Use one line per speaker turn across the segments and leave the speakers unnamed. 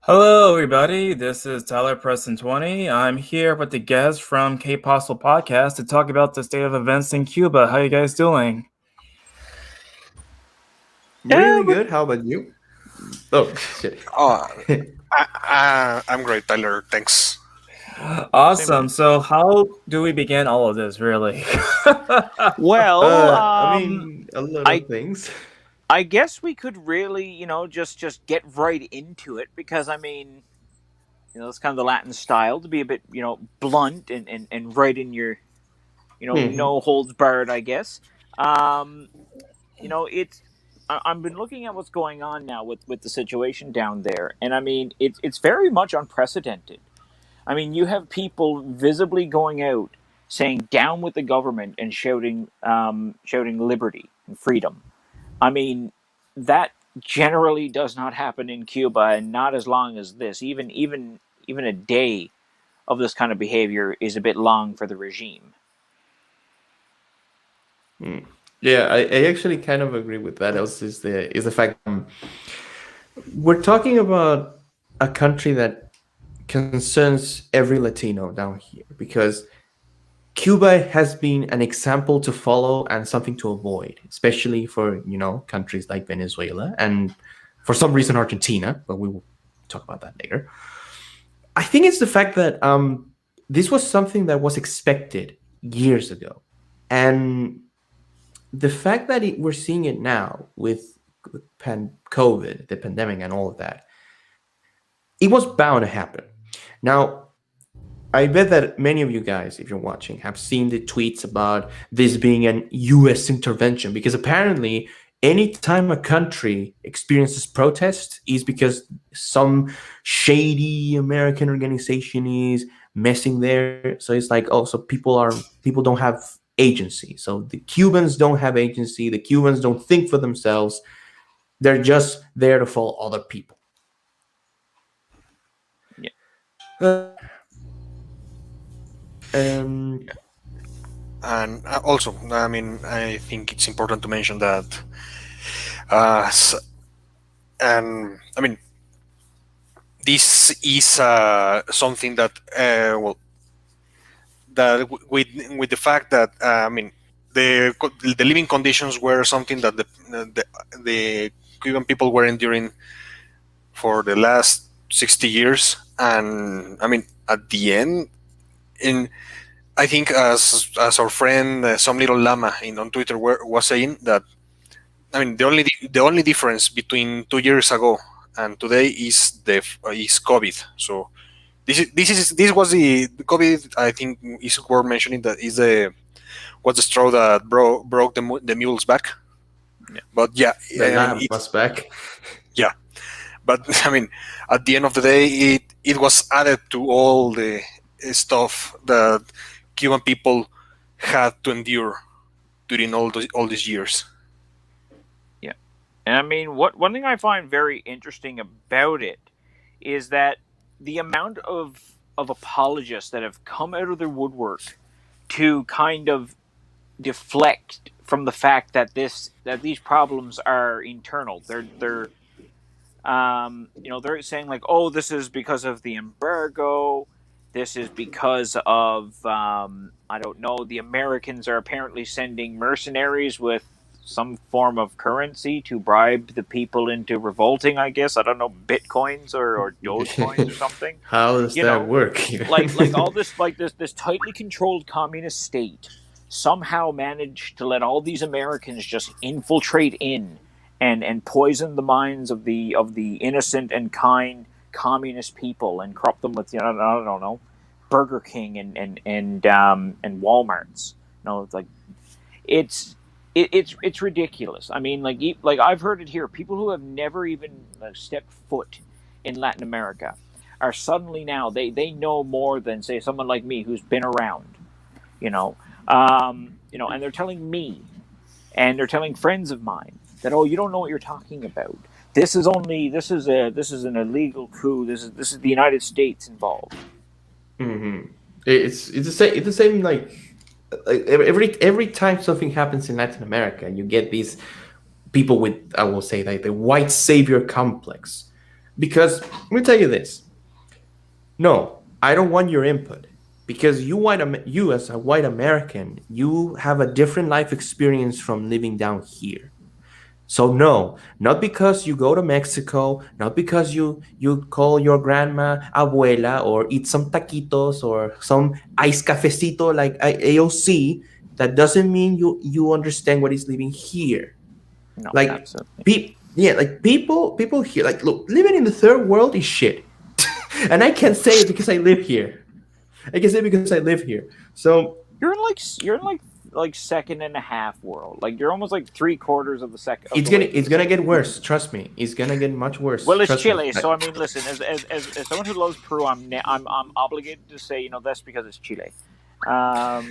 Hello, everybody. This is Tyler Preston 20. I'm here with the guest from Que Paso Podcast to talk about the state of events in Cuba. How you guys doing?
Really good. How about you? Oh, shit.
I'm great, Tyler. Thanks.
Awesome. So, how do we begin all of this, really?
Well,
I mean, a lot of things.
I guess we could really, just get right into it because I mean, it's kind of the Latin style to be a bit, blunt and right in your, no holds barred, I guess. It's I've been looking at what's going on now with the situation down there, and I mean, it's very much unprecedented. I mean, you have people visibly going out saying "down with the government" and shouting liberty and freedom. I mean, that generally does not happen in Cuba, and not as long as this. Even a day of this kind of behavior is a bit long for the regime.
Yeah, I actually kind of agree with that. Also, is the fact we're talking about a country that concerns every Latino down here, because Cuba has been an example to follow and something to avoid, especially for countries like Venezuela and for some reason Argentina, but we will talk about that later. I think it's the fact that this was something that was expected years ago, and the fact that we're seeing it now with COVID, the pandemic, and all of that, it was bound to happen. Now, I bet that many of you guys, if you're watching, have seen the tweets about this being an U.S. intervention, because apparently anytime a country experiences protest is because some shady American organization is messing there. So it's like, oh, so people don't have agency. So the Cubans don't have agency. The Cubans don't think for themselves. They're just there to follow other people.
Yeah.
And also, I mean, I think it's important to mention that, and I mean, this is something that, that with the fact that I mean, the living conditions were something that the Cuban people were enduring for the last 60 years, and I mean, at the end, I think as our friend Some Little Llama on Twitter was saying that, I mean, the only difference between 2 years ago and today is COVID. So this was the COVID. I think is worth mentioning that was the straw that broke the mule's back.
Yeah.
But yeah,
the lamb was back.
Yeah, but I mean, at the end of the day, it was added to all the stuff that Cuban people had to endure during all these years.
Yeah, and I mean, one thing I find very interesting about it is that the amount of apologists that have come out of their woodwork to kind of deflect from the fact that these problems are internal. They're saying like, oh, this is because of the embargo. This is because of I don't know. The Americans are apparently sending mercenaries with some form of currency to bribe the people into revolting. I guess I don't know, bitcoins or dogecoins or something.
How does
You
that
know,
work?
like all this, like this tightly controlled communist state somehow managed to let all these Americans just infiltrate in and poison the minds of the innocent and kind communist people and corrupt them with, I don't know, Burger King and Walmarts. It's like it's ridiculous. I mean, like I've heard it here. People who have never even stepped foot in Latin America are suddenly now they know more than, say, someone like me who's been around. And they're telling me, and they're telling friends of mine that, you don't know what you're talking about. This is an illegal coup. This is the United States involved.
Mm-hmm. It's the same like every time something happens in Latin America, you get these people with, I will say, like the white savior complex. Because let me tell you this. No, I don't want your input. Because you as a white American, you have a different life experience from living down here. So no, not because you go to Mexico, not because you call your grandma abuela or eat some taquitos or some ice cafecito like AOC, that doesn't mean you understand what is living here.
No,
like
absolutely.
People here, like, look, living in the third world is shit. And I can't say it because I live here. I can say because I live here. So
you're in like second and a half world. Like you're almost like 3/4 of the second.
It's gonna get worse. Trust me, it's gonna get much worse.
Well, it's
Trust
Chile,
me.
so I mean, listen, as someone who loves Peru, I'm obligated to say, that's because it's Chile. But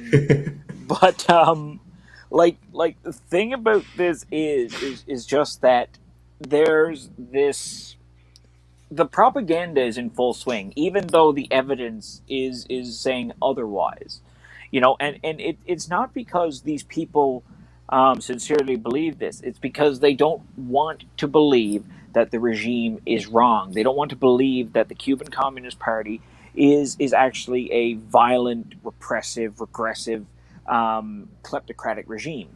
like the thing about this is just that there's this. The propaganda is in full swing, even though the evidence is saying otherwise. And it's not because these people sincerely believe this. It's because they don't want to believe that the regime is wrong. They don't want to believe that the Cuban Communist Party is actually a violent, repressive, regressive, kleptocratic regime.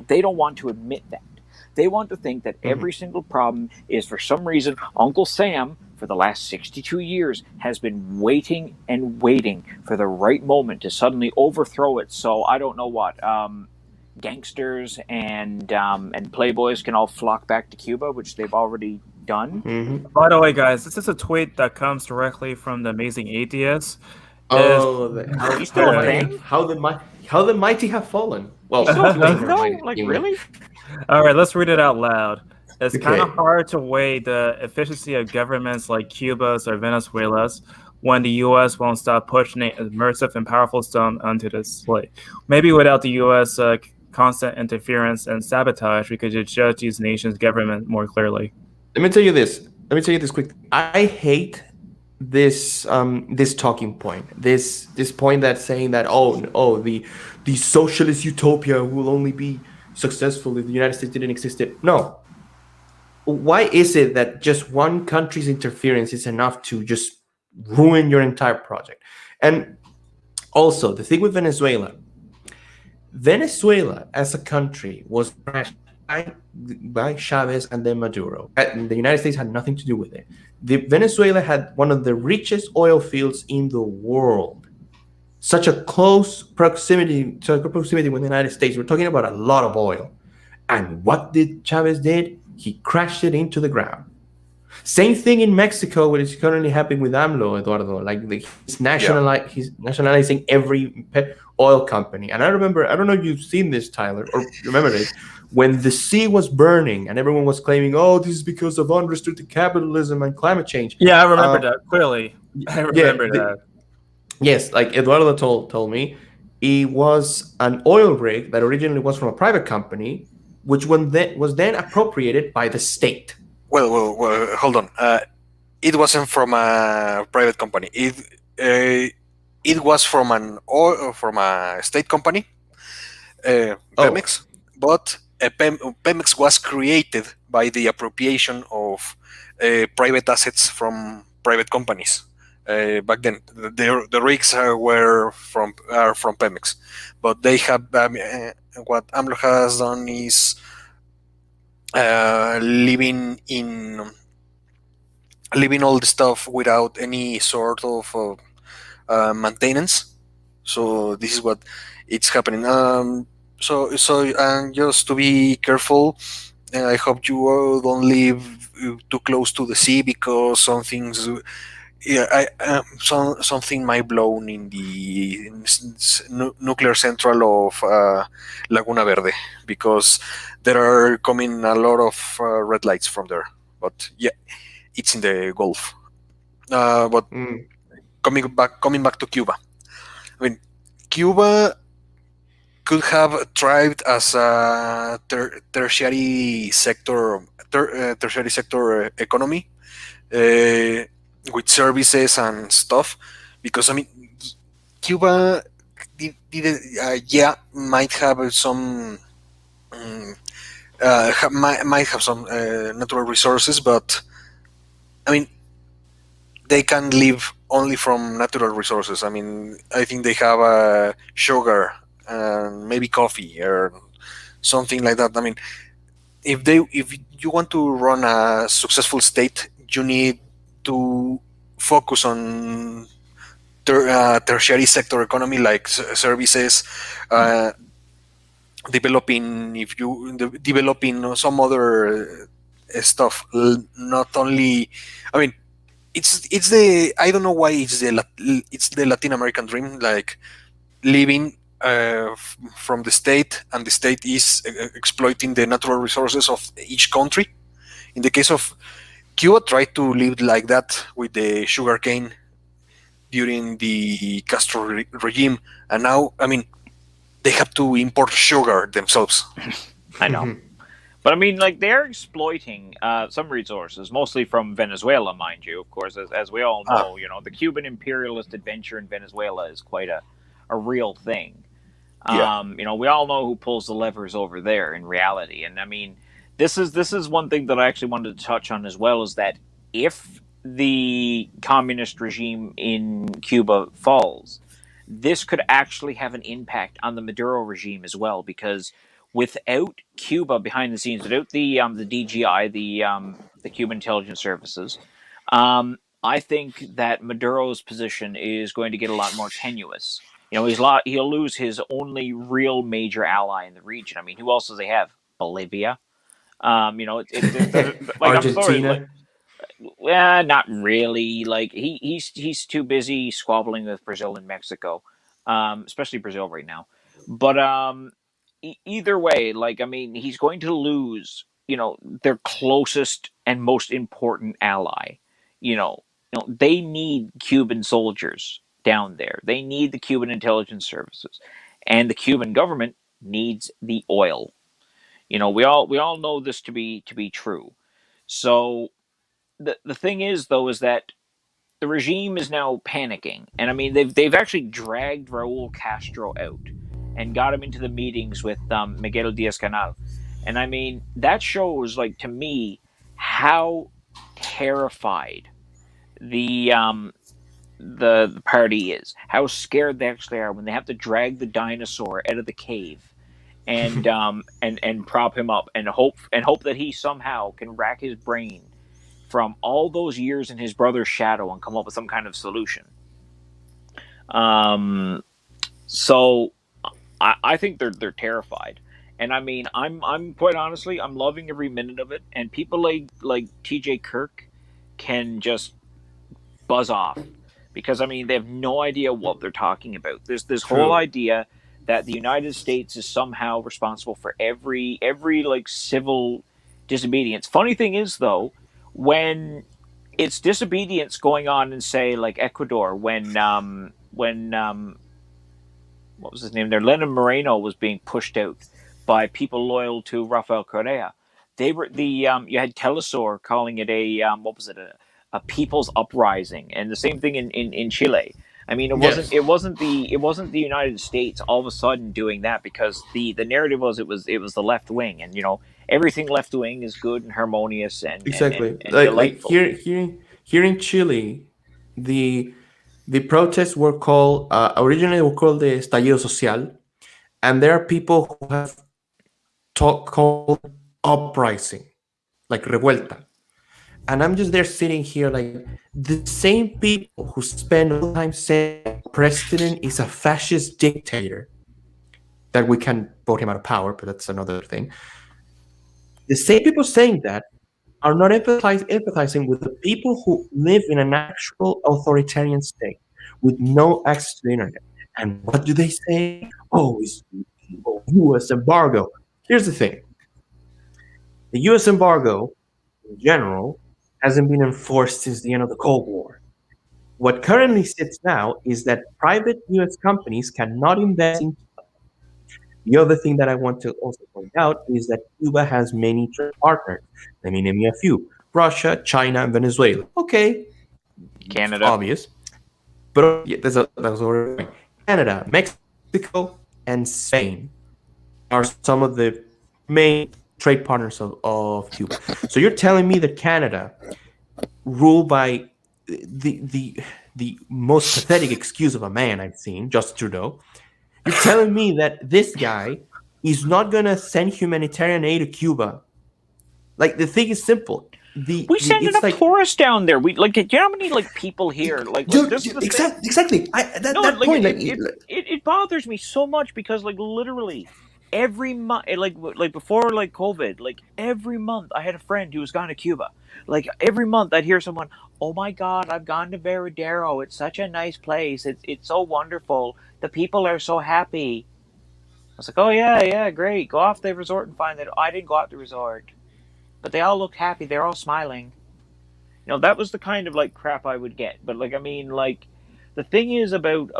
They don't want to admit that. They want to think that every single problem is, for some reason, Uncle Sam, for the last 62 years, has been waiting and waiting for the right moment to suddenly overthrow it. So I don't know what, gangsters and playboys can all flock back to Cuba, which they've already done.
Mm-hmm.
By the way, guys, this is a tweet that comes directly from the Amazing Atheist.
How the mighty have fallen. Well,
Really?
All right, let's read it out loud. It's kind of hard to weigh the efficiency of governments like Cuba's or Venezuela's when the U.S. won't stop pushing an immersive and powerful stone onto the slate. Maybe without the U.S. Constant interference and sabotage, we could judge these nations' government more clearly.
Let me tell you this quick. I hate this talking point. This point that's saying that the socialist utopia will only be successful if the United States didn't exist. No. Why is it that just one country's interference is enough to just ruin your entire project? And also, the thing with Venezuela as a country was crashed by Chavez and then Maduro. The United States had nothing to do with it. Venezuela had one of the richest oil fields in the world. Such a close proximity with the United States. We're talking about a lot of oil. And what did Chavez did? He crashed it into the ground. Same thing in Mexico, what is currently happening with AMLO, Eduardo. Like he's nationalizing every oil company. And I remember, I don't know if you've seen this, Tyler, or remember it, when the sea was burning and everyone was claiming, this is because of unrestricted capitalism and climate change.
Yeah, I remember that clearly. I remember that.
Yes, like Eduardo told me, it was an oil rig that originally was from a private company, which was then appropriated by the state.
Well, hold on. It wasn't from a private company. It was from a state company, Pemex. But Pemex was created by the appropriation of private assets from private companies. Back then, the rigs are from Pemex, but they have what AMLO has done is living in living all the stuff without any sort of maintenance. So this is what it's happening. And just to be careful, I hope you don't live too close to the sea, because something's yeah, something might blown in the nuclear central of Laguna Verde, because there are coming a lot of red lights from there. But yeah, it's in the Gulf. But
Mm.
coming back to Cuba. I mean, Cuba could have thrived as a tertiary sector economy, uh, with services and stuff, because I mean, Cuba yeah, might have some might have some natural resources, but I mean, they can live only from natural resources. I mean, I think they have sugar and maybe coffee or something like that. I mean, if you want to run a successful state, you need to focus on tertiary sector economy, like services, uh, developing some other stuff. Not only, I mean, it's the I don't know why it's the Latin American dream, like living from the state, and the state is exploiting the natural resources of each country. In the case of Cuba, tried to live like that with the sugarcane during the Castro regime, and now, I mean, they have to import sugar themselves.
I know. But I mean, like, they're exploiting some resources, mostly from Venezuela, mind you. Of course, as we all know, the Cuban imperialist adventure in Venezuela is quite a real thing.
Yeah.
We all know who pulls the levers over there in reality. And I mean, this is one thing that I actually wanted to touch on as well, is that if the communist regime in Cuba falls, this could actually have an impact on the Maduro regime as well, because without Cuba behind the scenes, without the DGI, the Cuban intelligence services, I think that Maduro's position is going to get a lot more tenuous. He'll lose his only real major ally in the region. I mean, who else does he have? Bolivia. Like, I'm sorry, like,
Argentina.
well, not really. Like, he's too busy squabbling with Brazil and Mexico, especially Brazil right now. But either way, like, I mean, he's going to lose, their closest and most important ally. They need Cuban soldiers down there. They need the Cuban intelligence services, and the Cuban government needs the oil. We all know this to be true. So the thing is, though, is that the regime is now panicking, and I mean, they've actually dragged Raúl Castro out and got him into the meetings with Miguel Diaz Canal, and I mean, that shows, like, to me, how terrified the the party is, how scared they actually are when they have to drag the dinosaur out of the cave and prop him up and hope that he somehow can rack his brain from all those years in his brother's shadow and come up with some kind of solution. So I think they're terrified, and I mean, I'm quite honestly, I'm loving every minute of it. And people like T.J. Kirk can just buzz off, because I mean, they have no idea what they're talking about. There's this whole
True.
idea that the United States is somehow responsible for every like civil disobedience. Funny thing is, though, when it's disobedience going on in, say, like, Ecuador, when what was his name there, Lenin Moreno was being pushed out by people loyal to Rafael Correa. They were you had Telesur calling it a what was it, a people's uprising, and the same thing in Chile. I mean, it wasn't
Yes.
it wasn't the it wasn't the United States all of a sudden doing that, because the narrative was it was the left wing, and everything left wing is good and harmonious
Exactly.
and
Like
delightful.
here in Chile, the protests were called originally were called the estallido social, and there are people who have called uprising, like revuelta. And I'm just there sitting here like the same people who spend all the time saying the president is a fascist dictator, that we can vote him out of power, but that's another thing. The same people saying that are not empathizing with the people who live in an actual authoritarian state with no access to the internet. And what do they say? Oh, it's U.S. embargo. Here's the thing. The U.S. embargo, in general, hasn't been enforced since the end of the Cold War. What currently sits now is that private U.S. companies cannot invest in Cuba. The other thing that I want to also point out is that Cuba has many trade partners. Let me name you a few: Russia, China, and Venezuela. Okay,
Canada.
obvious. But yeah, that's already Canada, Mexico, and Spain are some of the main trade partners of Cuba. So you're telling me that Canada, ruled by the most pathetic excuse of a man I've seen, Justin Trudeau, you're telling me that this guy is not gonna send humanitarian aid to Cuba? Like, the thing is simple.
We send enough tourists down there. We like. Do you know how many like people here? Like,
Dude,
this is the
exactly. That
like,
point,
it bothers me so much because like literally every month, like before like COVID, like every month I had a friend who was gone to Cuba. Like every month I'd hear someone, "Oh my God, I've gone to Veradero. It's such a nice place. It's so wonderful. The people are so happy." I was like, "Oh yeah, great. Go off the resort and find that." I didn't go out the resort, but they all look happy. They're all smiling. You know, that was the kind of like crap I would get. But like, I mean, like, the thing is about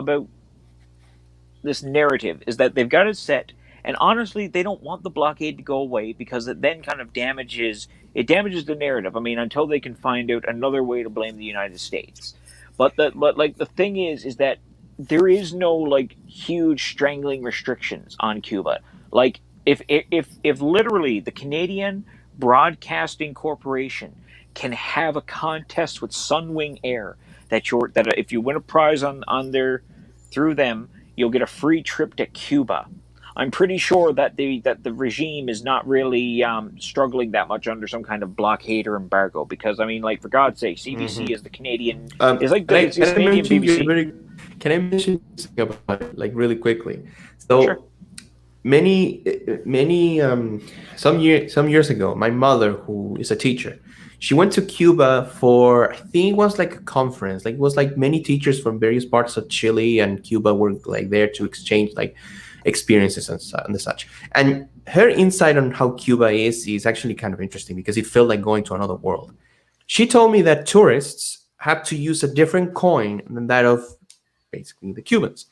this narrative is that they've got it set, and honestly, they don't want the blockade to go away because it then kind of damages the narrative. I mean, until they can find out another way to blame the United States. But the thing is that there is no like huge strangling restrictions on Cuba. Like if literally the Canadian Broadcasting Corporation can have a contest with Sunwing Air that if you win a prize on their through them, you'll get a free trip to Cuba. I'm pretty sure that the regime is not really struggling that much under some kind of blockade or embargo, because I mean, like, for God's sake, CBC is the Canadian. It's like it's Canadian BBC.
Can I mention something about it, like, really quickly? So
Sure.
many some years ago, my mother, who is a teacher, she went to Cuba for, I think it was like a conference. Like, it was like many teachers from various parts of Chile and Cuba were like there to exchange like experiences and such. And her insight on how Cuba is actually kind of interesting because it felt like going to another world. She told me that tourists have to use a different coin than that of basically the Cubans.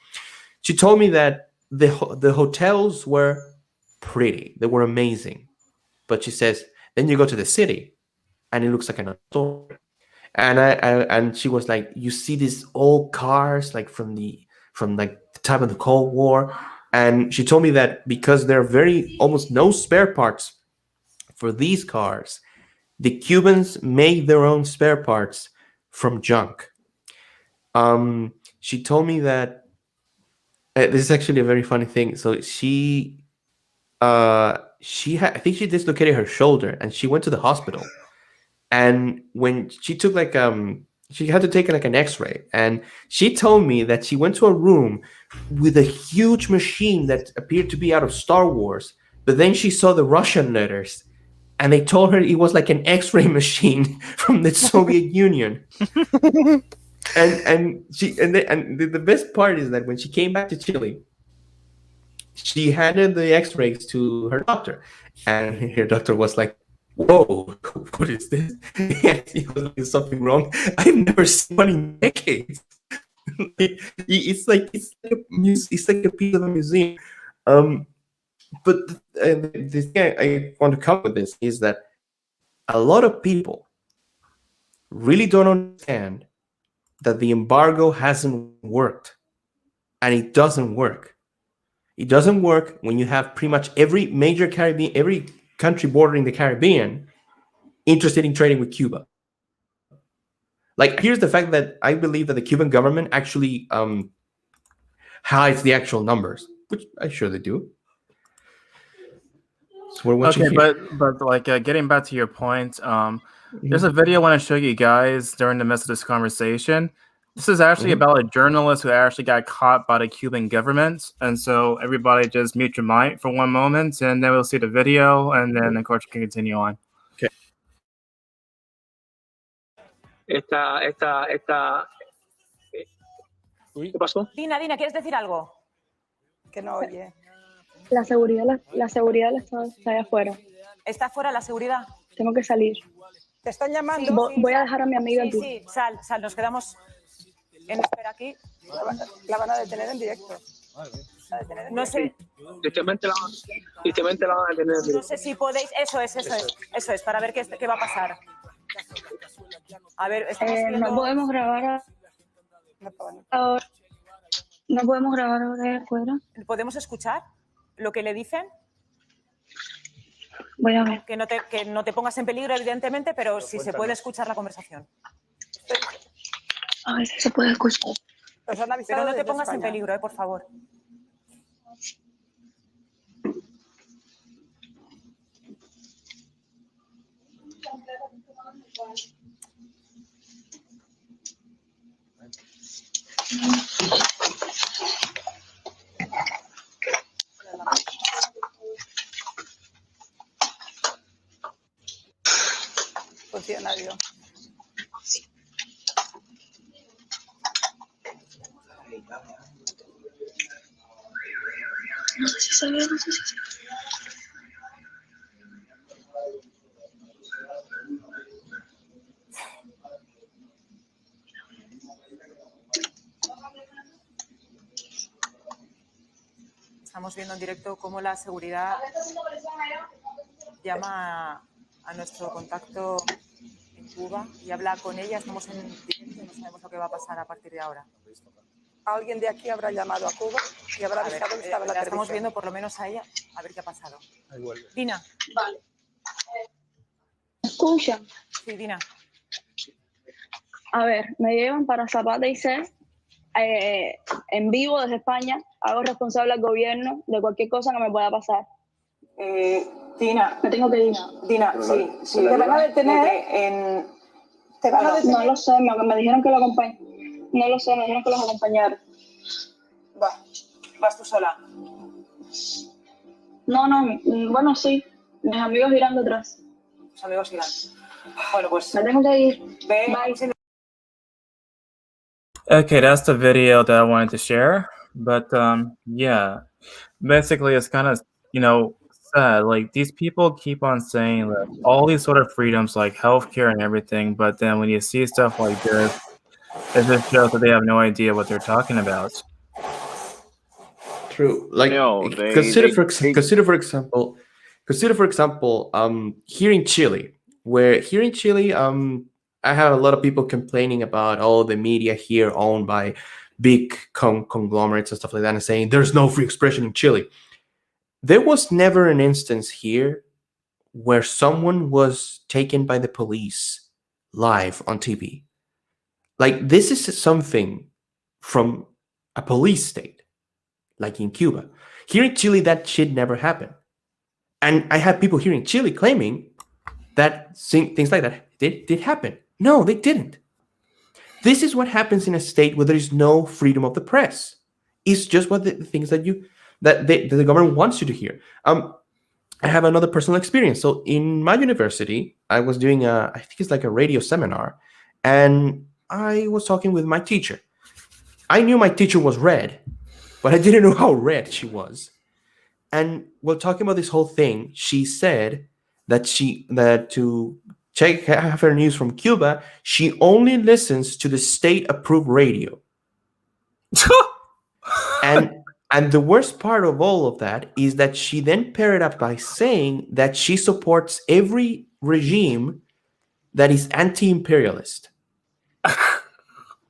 She told me that the hotels were pretty, they were amazing, but she says then you go to the city and it looks like another story. And she was like, you see these old cars like from like the time of the Cold War. And she told me that because there are almost no spare parts for these cars, the Cubans made their own spare parts from junk. She told me that this is actually a very funny thing. So I think she dislocated her shoulder and she went to the hospital. And when she took like she had to take like an X-ray, and she told me that she went to a room with a huge machine that appeared to be out of Star Wars, but then she saw the Russian letters, and they told her it was like an X-ray machine from the Soviet Union. And the best part is that when she came back to Chile, she handed the X-rays to her doctor, and her doctor was like, "Whoa, what is this?" He was like, "Is something wrong? I've never seen one in decades." It's like a piece of a museum. But the thing I want to come with this is that a lot of people really don't understand that the embargo hasn't worked, and it doesn't work. It doesn't work when you have pretty much every country bordering the Caribbean interested in trading with Cuba. Like, here's the fact that I believe that the Cuban government actually hides the actual numbers, which I'm sure they do. So we're watching
Okay,
here.
but like getting back to your point, there's a video I want to show you guys during the midst of this conversation. This is actually about a journalist who actually got caught by the Cuban government, and so everybody just mute your mic for one moment, and then we'll see the video, and then of course you can continue on.
Okay.
¿Qué pasó?
Dina, ¿quieres decir algo?
Que no oye.
La seguridad del Estado está allá afuera.
¿Está fuera la seguridad?
Tengo que salir.
Te están llamando.
Voy a dejar a mi amiga aquí.
Sí, sal, nos quedamos en espera aquí.
La van a detener en directo.
No sé.
Tristemente la van a detener.
No sé si podéis. Eso es, para ver qué va a pasar. A ver,
no podemos grabar ahora. No podemos grabar ahora afuera.
¿Podemos escuchar lo que le dicen?
Voy a ver.
Que no te pongas en peligro, evidentemente, pero si se puede escuchar la conversación.
A ver si se puede escuchar.
Pero no te pongas en peligro, por favor.
Funcionario.
No sé si se ve, no sé si se ve.
Estamos viendo en directo cómo la seguridad llama a nuestro contacto en Cuba y habla con ella. Estamos en directo y no sabemos lo que va a pasar a partir de ahora.
Alguien de aquí habrá llamado a Cuba y habrá avisado que estaba en la
estamos
televisión.
viendo por lo menos a ella, a ver qué ha pasado. Dina.
Vale. Escucha.
Sí, Dina.
A ver, me llevan para Zapata y C en vivo desde España. Hago responsable al gobierno de cualquier cosa que me pueda pasar.
Dina.
Me tengo que ir.
Dina, sí.
Te van a detener. Te van a detener.
No lo sé, me dijeron que lo acompañe. No lo sé, me dijeron que los acompañara.
¿Vas tú sola?
No, bueno, sí. Mis amigos irán detrás.
Los amigos irán. Bueno, pues
Me tengo que ir.
ve.
Bye.
Okay, that's the video that I wanted to share. But yeah, basically it's kind of, sad. Like these people keep on saying that all these sort of freedoms like healthcare and everything, but then when you see stuff like this, it just shows that they have no idea what they're talking about.
True. Like
No,
consider for example, here in Chile, I have a lot of people complaining about all the media here owned by big conglomerates and stuff like that, and saying there's no free expression in Chile. There was never an instance here where someone was taken by the police live on TV. Like, this is something from a police state, like in Cuba. Here in Chile, that shit never happened. And I have people here in Chile claiming that things like that did happen. No, they didn't. This is what happens in a state where there is no freedom of the press. It's just what the things that the government wants you to hear. I have another personal experience. So in my university, I was doing I think it's like a radio seminar, and I was talking with my teacher. I knew my teacher was red, but I didn't know how red she was. And while talking about this whole thing, she said that to have her news from Cuba, she only listens to the state-approved radio. And the worst part of all of that is that she then paired it up by saying that she supports every regime that is anti-imperialist.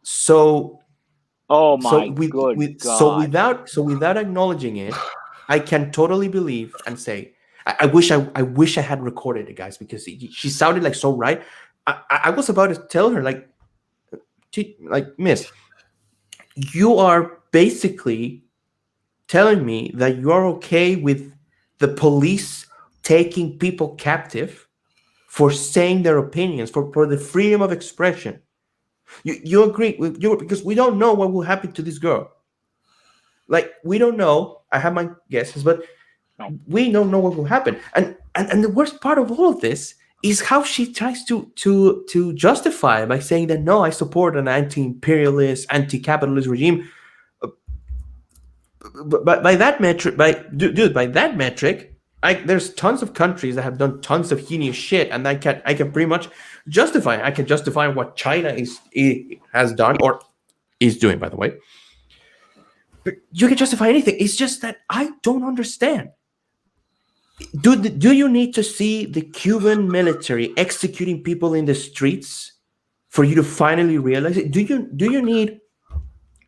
So,
oh my God.
So without acknowledging it, I can totally believe and say, I wish I had recorded it, guys, because she sounded like so right. I was about to tell her, like, Miss, you are basically telling me that you are okay with the police taking people captive for saying their opinions, for the freedom of expression. You agree with you, because we don't know what will happen to this girl. Like, we don't know. I have my guesses, but we don't know what will happen. And the worst part of all of this is how she tries to justify it by saying that, no, I support an anti-imperialist, anti-capitalist regime. But by that metric, by that metric, there's tons of countries that have done tons of heinous shit, and I can pretty much justify it. I can justify what China has done, or is doing, by the way. But you can justify anything. It's just that I don't understand. Do you need to see the Cuban military executing people in the streets for you to finally realize it? Do you need?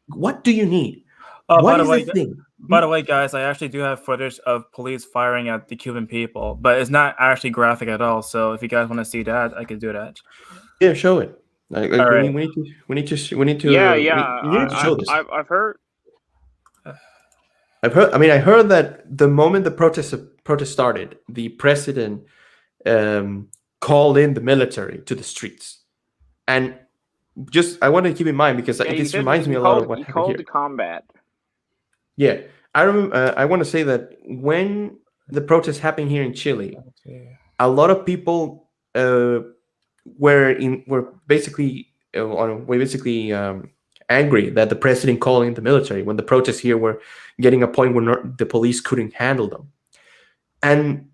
What do you need?
By the way, guys, I actually do have footage of police firing at the Cuban people, but it's not actually graphic at all. So if you guys want to see that, I could do that.
Yeah, show it. We need to show this.
I've heard.
I heard that the moment the protest started, the president called in the military to the streets, and I want to keep in mind, because this reminds me a lot of what happened here.
The combat.
Yeah, I remember. I want to say that when the protests happened here in Chile, a lot of people were basically angry that the president called in the military when the protests here were getting a point where the police couldn't handle them. And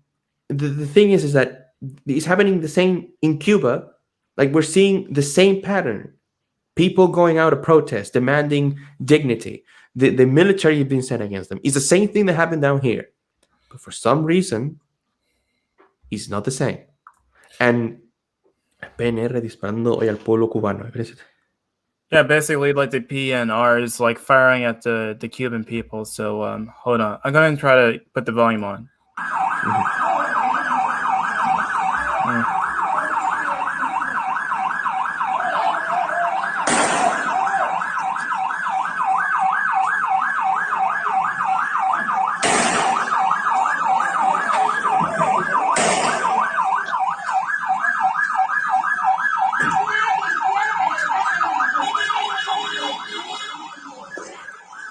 the thing is that it's happening the same in Cuba. Like, we're seeing the same pattern. People going out to protest, demanding dignity. The military being sent against them. It's the same thing that happened down here. But for some reason, it's not the same. And PNR disparando hoy al pueblo cubano.
Yeah, basically, like, the PNR is like firing at the Cuban people. So hold on, I'm going to try to put the volume on.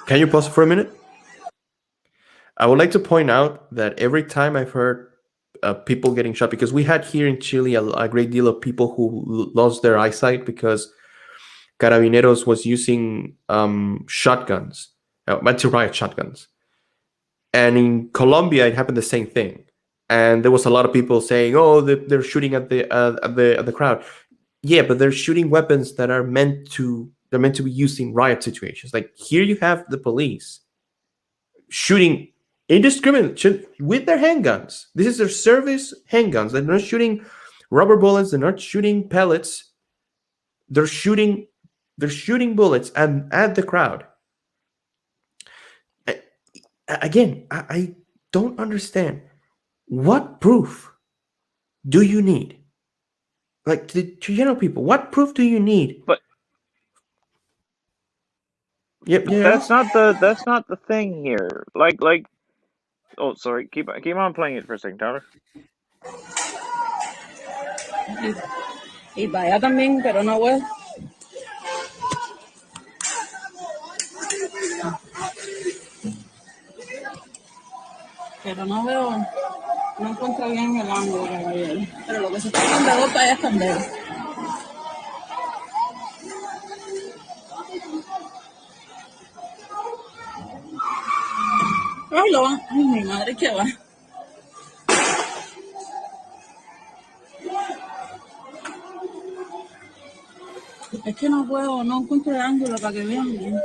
Can you pause for a minute? I would like to point out that every time I've heard people getting shot, because we had here in Chile a great deal of people who lost their eyesight because Carabineros was using shotguns, anti-riot shotguns. And in Colombia, it happened the same thing. And there was a lot of people saying, "Oh, they're shooting at the crowd." Yeah, but they're shooting weapons that are meant to be used in riot situations. Like, here you have the police shooting indiscriminately with their handguns. This is their service handguns. They're not shooting rubber bullets. They're not shooting pellets. They're shooting bullets at the crowd. Again, I don't understand. What proof do you need? Like, to general people, what proof do you need?
But
yep, yeah.
That's not the thing here. Like. Oh, sorry. Keep on playing it for a second, Tyler.
Y para allá también, pero no veo. Pero no veo, no encuentro bien el ángulo, pero lo que se está viendo de para allá es candela. Ay, mi madre, ¿qué va? Es que no encuentro el ángulo para que vean bien.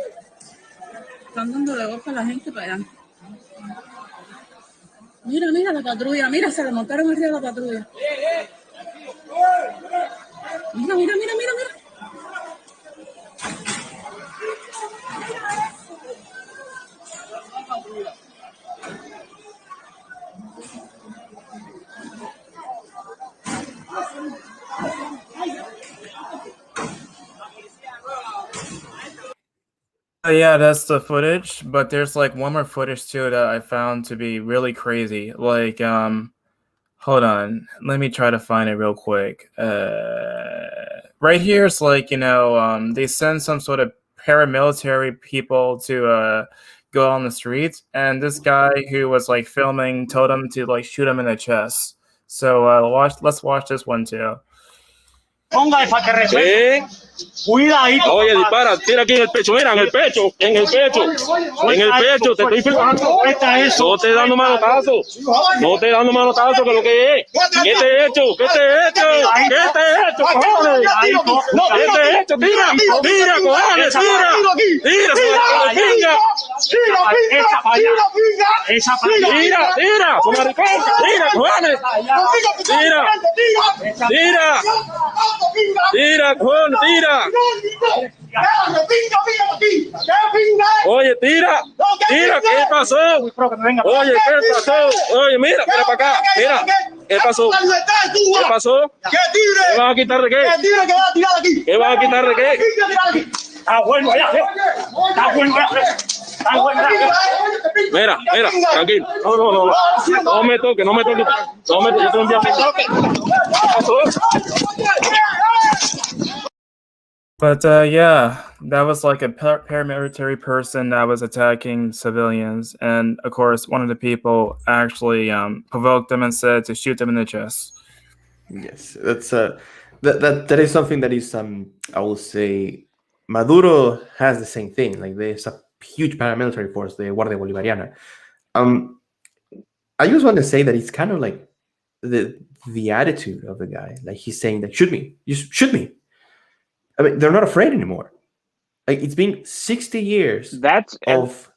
Están dando de golpe a la gente para allá. Mira la patrulla, mira, se le montaron arriba de la patrulla. Mira.
Yeah, that's the footage, but there's like one more footage too that I found to be really crazy. Like Hold on, let me try to find it real quick. Right here, it's like, they send some sort of paramilitary people to go on the streets, and this guy who was like filming told him to like shoot him in the chest. So let's watch this one too.
Ponga para que resuelva. Cuidadito. Oye, dispara, tira aquí en el pecho, mira, en el pecho, te estoy filmando. No te dando manotazo, que lo que es. ¿Qué te he hecho? cojones? ¿Qué te he hecho? Tira, cojones, tira, pinga. Tira, con maricón, tira, cojones. Tira, cojones, tira. Oye, tira, ¿qué pasó? Oye, ¿qué pasó? Oye, mira para acá, mira. ¿Qué pasó? ¿Qué vas a quitar de qué? ¿Qué vas a quitar de qué? Está bueno ya. Mira, tranquilo. No me toque. Yo te envío mi toque. ¿Qué pasó?
But that was like a paramilitary person that was attacking civilians, and of course, one of the people actually provoked them and said to shoot them in the chest.
Yes, that's that is something that is I will say Maduro has the same thing. Like there's a huge paramilitary force, the Guardia Bolivariana. I just want to say that it's kind of like the attitude of the guy. Like he's saying that shoot me. I mean, they're not afraid anymore. Like it's been 60 years of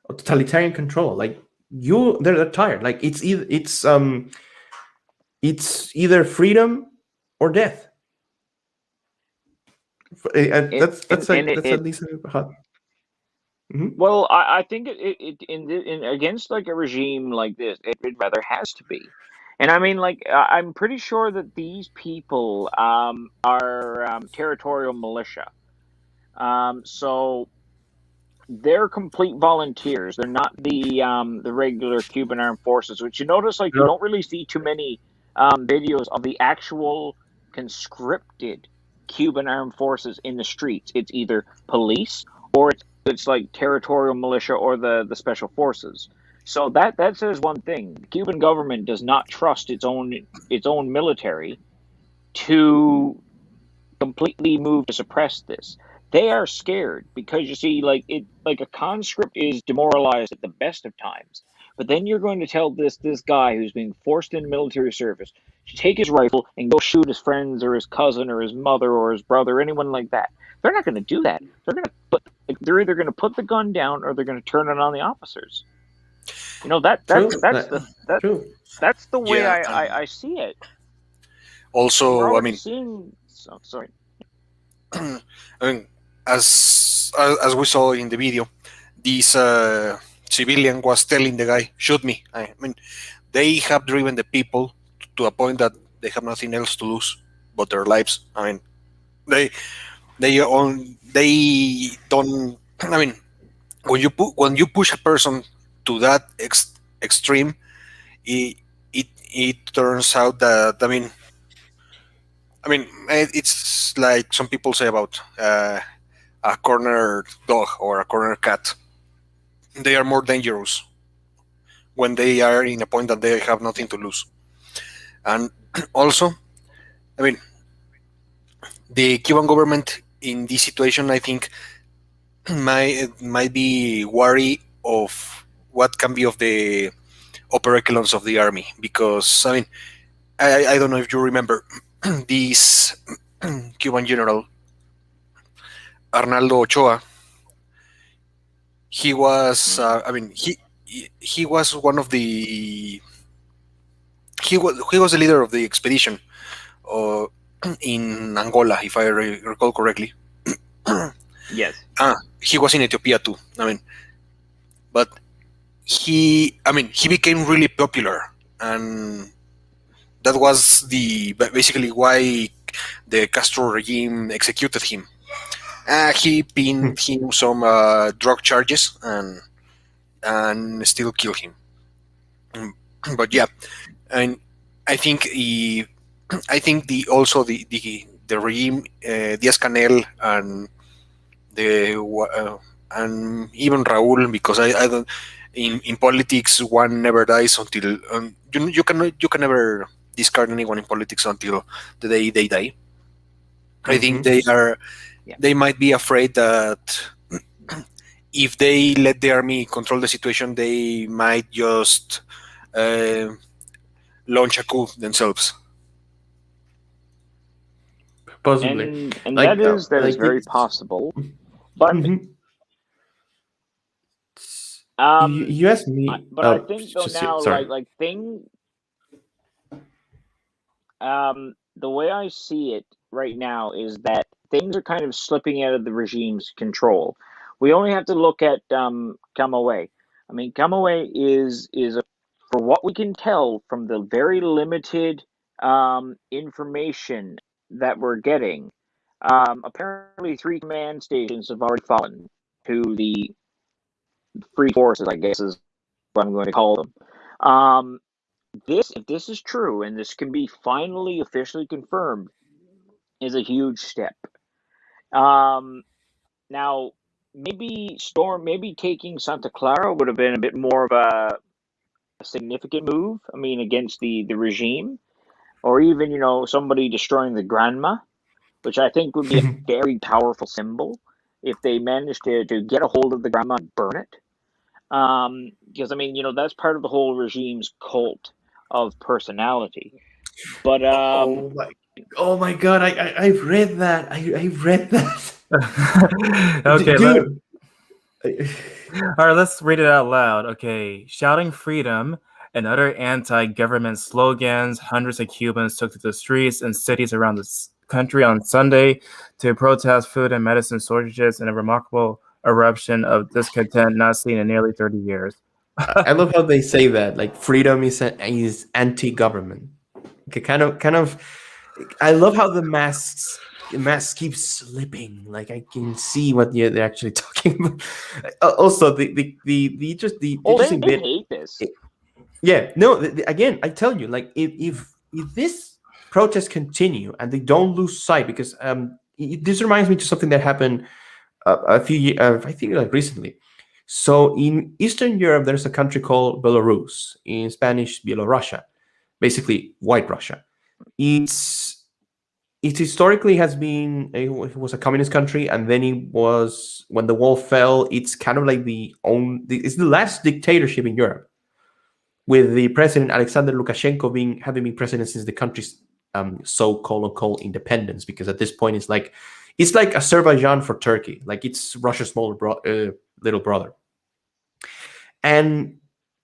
totalitarian control. Like they're tired. Like it's either freedom or death. That's at least hot. Mm-hmm.
Well, I think in against like a regime like this, it rather has to be. And I mean, like, I'm pretty sure that these people are territorial militia. So they're complete volunteers. They're not the regular Cuban armed forces, which you notice, like, you don't really see too many videos of the actual conscripted Cuban armed forces in the streets. It's either police or it's like territorial militia or the special forces. So that says one thing: the Cuban government does not trust its own military to completely move to suppress this. They are scared because you see, like a conscript is demoralized at the best of times, but then you're going to tell this guy who's being forced into military service to take his rifle and go shoot his friends or his cousin or his mother or his brother, anyone like that. They're not going to do that. They're either going to put the gun down or they're going to turn it on the officers. You know that's the way I see it.
Also, I mean,
sorry.
I mean, as we saw in the video, this civilian was telling the guy, "Shoot me." I mean, they have driven the people to a point that they have nothing else to lose but their lives. I mean, they don't. I mean, when you push a person to that extreme, it turns out that I mean, it's like some people say about a cornered dog or a cornered cat. They are more dangerous when they are in a point that they have nothing to lose. And also, I mean, the Cuban government in this situation, I think, might be wary of what can be of the upper echelons of the army, because I mean, I don't know if you remember this Cuban general Arnaldo Ochoa. He was he was one of the he was the leader of the expedition in Angola, if I recall correctly.
Yes.
He was in Ethiopia too. I mean, but he became really popular, and that was basically why the Castro regime executed him. He pinned him some drug charges and still killed him. But yeah, and I think the regime, Díaz-Canel and and even Raúl, because I don't, in politics one never dies until you can never discard anyone in politics until the day they die. I think they might be afraid that if they let the army control the situation, they might just launch a coup themselves.
Possibly,
and that is very possible. But
you asked me,
but I think though now, the way I see it right now is that things are kind of slipping out of the regime's control. We only have to look at Camagüey. I mean, Camagüey is for what we can tell from the very limited information that we're getting. Apparently, 3 command stations have already fallen to the free forces, I guess is what I'm going to call them. If this is true, and this can be finally officially confirmed, is a huge step. Now, maybe taking Santa Clara would have been a bit more of a significant move. I mean, against the regime, or even somebody destroying the Granma, which I think would be a very powerful symbol if they managed to get a hold of the Granma and burn it. Because I mean, that's part of the whole regime's cult of personality. But
oh my god, I've read that. I've read that.
Okay, all right, let's read it out loud. Okay, shouting freedom and other anti-government slogans, hundreds of Cubans took to the streets and cities around the country on Sunday to protest food and medicine shortages in a remarkable eruption of discontent not seen in nearly 30 years.
I love how they say that, like freedom is anti-government. Okay, kind of. I love how the mask keeps slipping. Like I can see what they're actually talking about. Also, the interesting bit.
Hate this.
Again, I tell you, like if this protests continue and they don't lose sight, because this reminds me to something that happened a few years, I think like recently. So in Eastern Europe, there's a country called Belarus, in Spanish, Bielorussia, basically white Russia. It historically has been, it was a communist country, and then it was, when the wall fell, it's kind of like it's the last dictatorship in Europe, with the president Alexander Lukashenko having been president since the country's so-called independence, because at this point it's like Azerbaijan for Turkey, like it's Russia's smaller little brother. And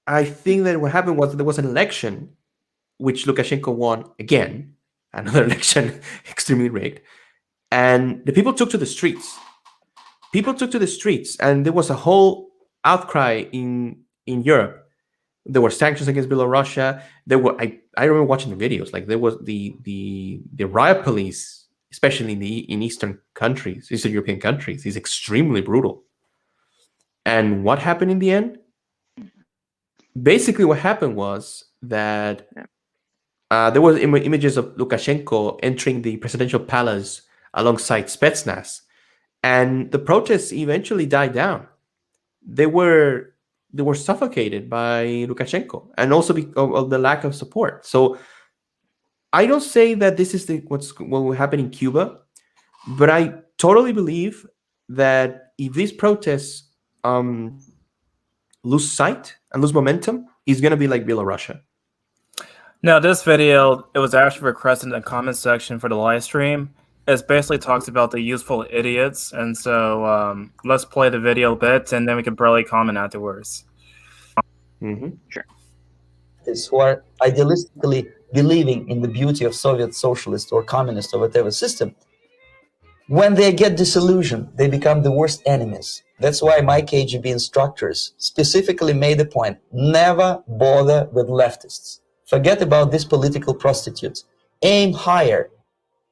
I think that what happened was there was an election which Lukashenko won again, another election extremely rigged, and the people took to the streets. And there was a whole outcry in Europe. There were sanctions against Belarusia. There were I remember watching the videos. Like there was the riot police, especially in Eastern European countries, is extremely brutal. And what happened in the end? Basically, what happened was that there was images of Lukashenko entering the presidential palace alongside Spetsnaz, and the protests eventually died down. They were suffocated by Lukashenko, and also because of the lack of support. So I don't say that this is what will happen in Cuba, but I totally believe that if these protests lose sight and lose momentum, it's going to be like Belarusia.
Now, this video, it was actually requested in the comment section for the live stream. It basically talks about the useful idiots, and so let's play the video a bit, and then we can probably comment afterwards.
Sure.
Who are idealistically believing in the beauty of Soviet socialist or communist or whatever system, when they get disillusioned, they become the worst enemies. That's why my KGB instructors specifically made a point: never bother with leftists. Forget about these political prostitutes. Aim higher.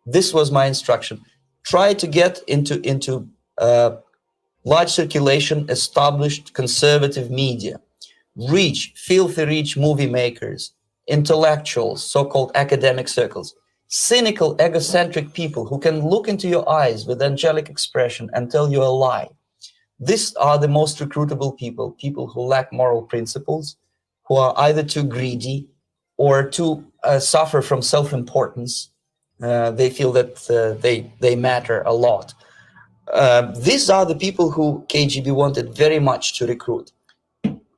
This was my instruction. Try to get into large circulation, established conservative media. Filthy rich movie makers, intellectuals, so-called academic circles, cynical, egocentric people who can look into your eyes with angelic expression and tell you a lie. These are the most recruitable people, people who lack moral principles, who are either too greedy or too suffer from self-importance. They feel that they matter a lot. These are the people who KGB wanted very much to recruit.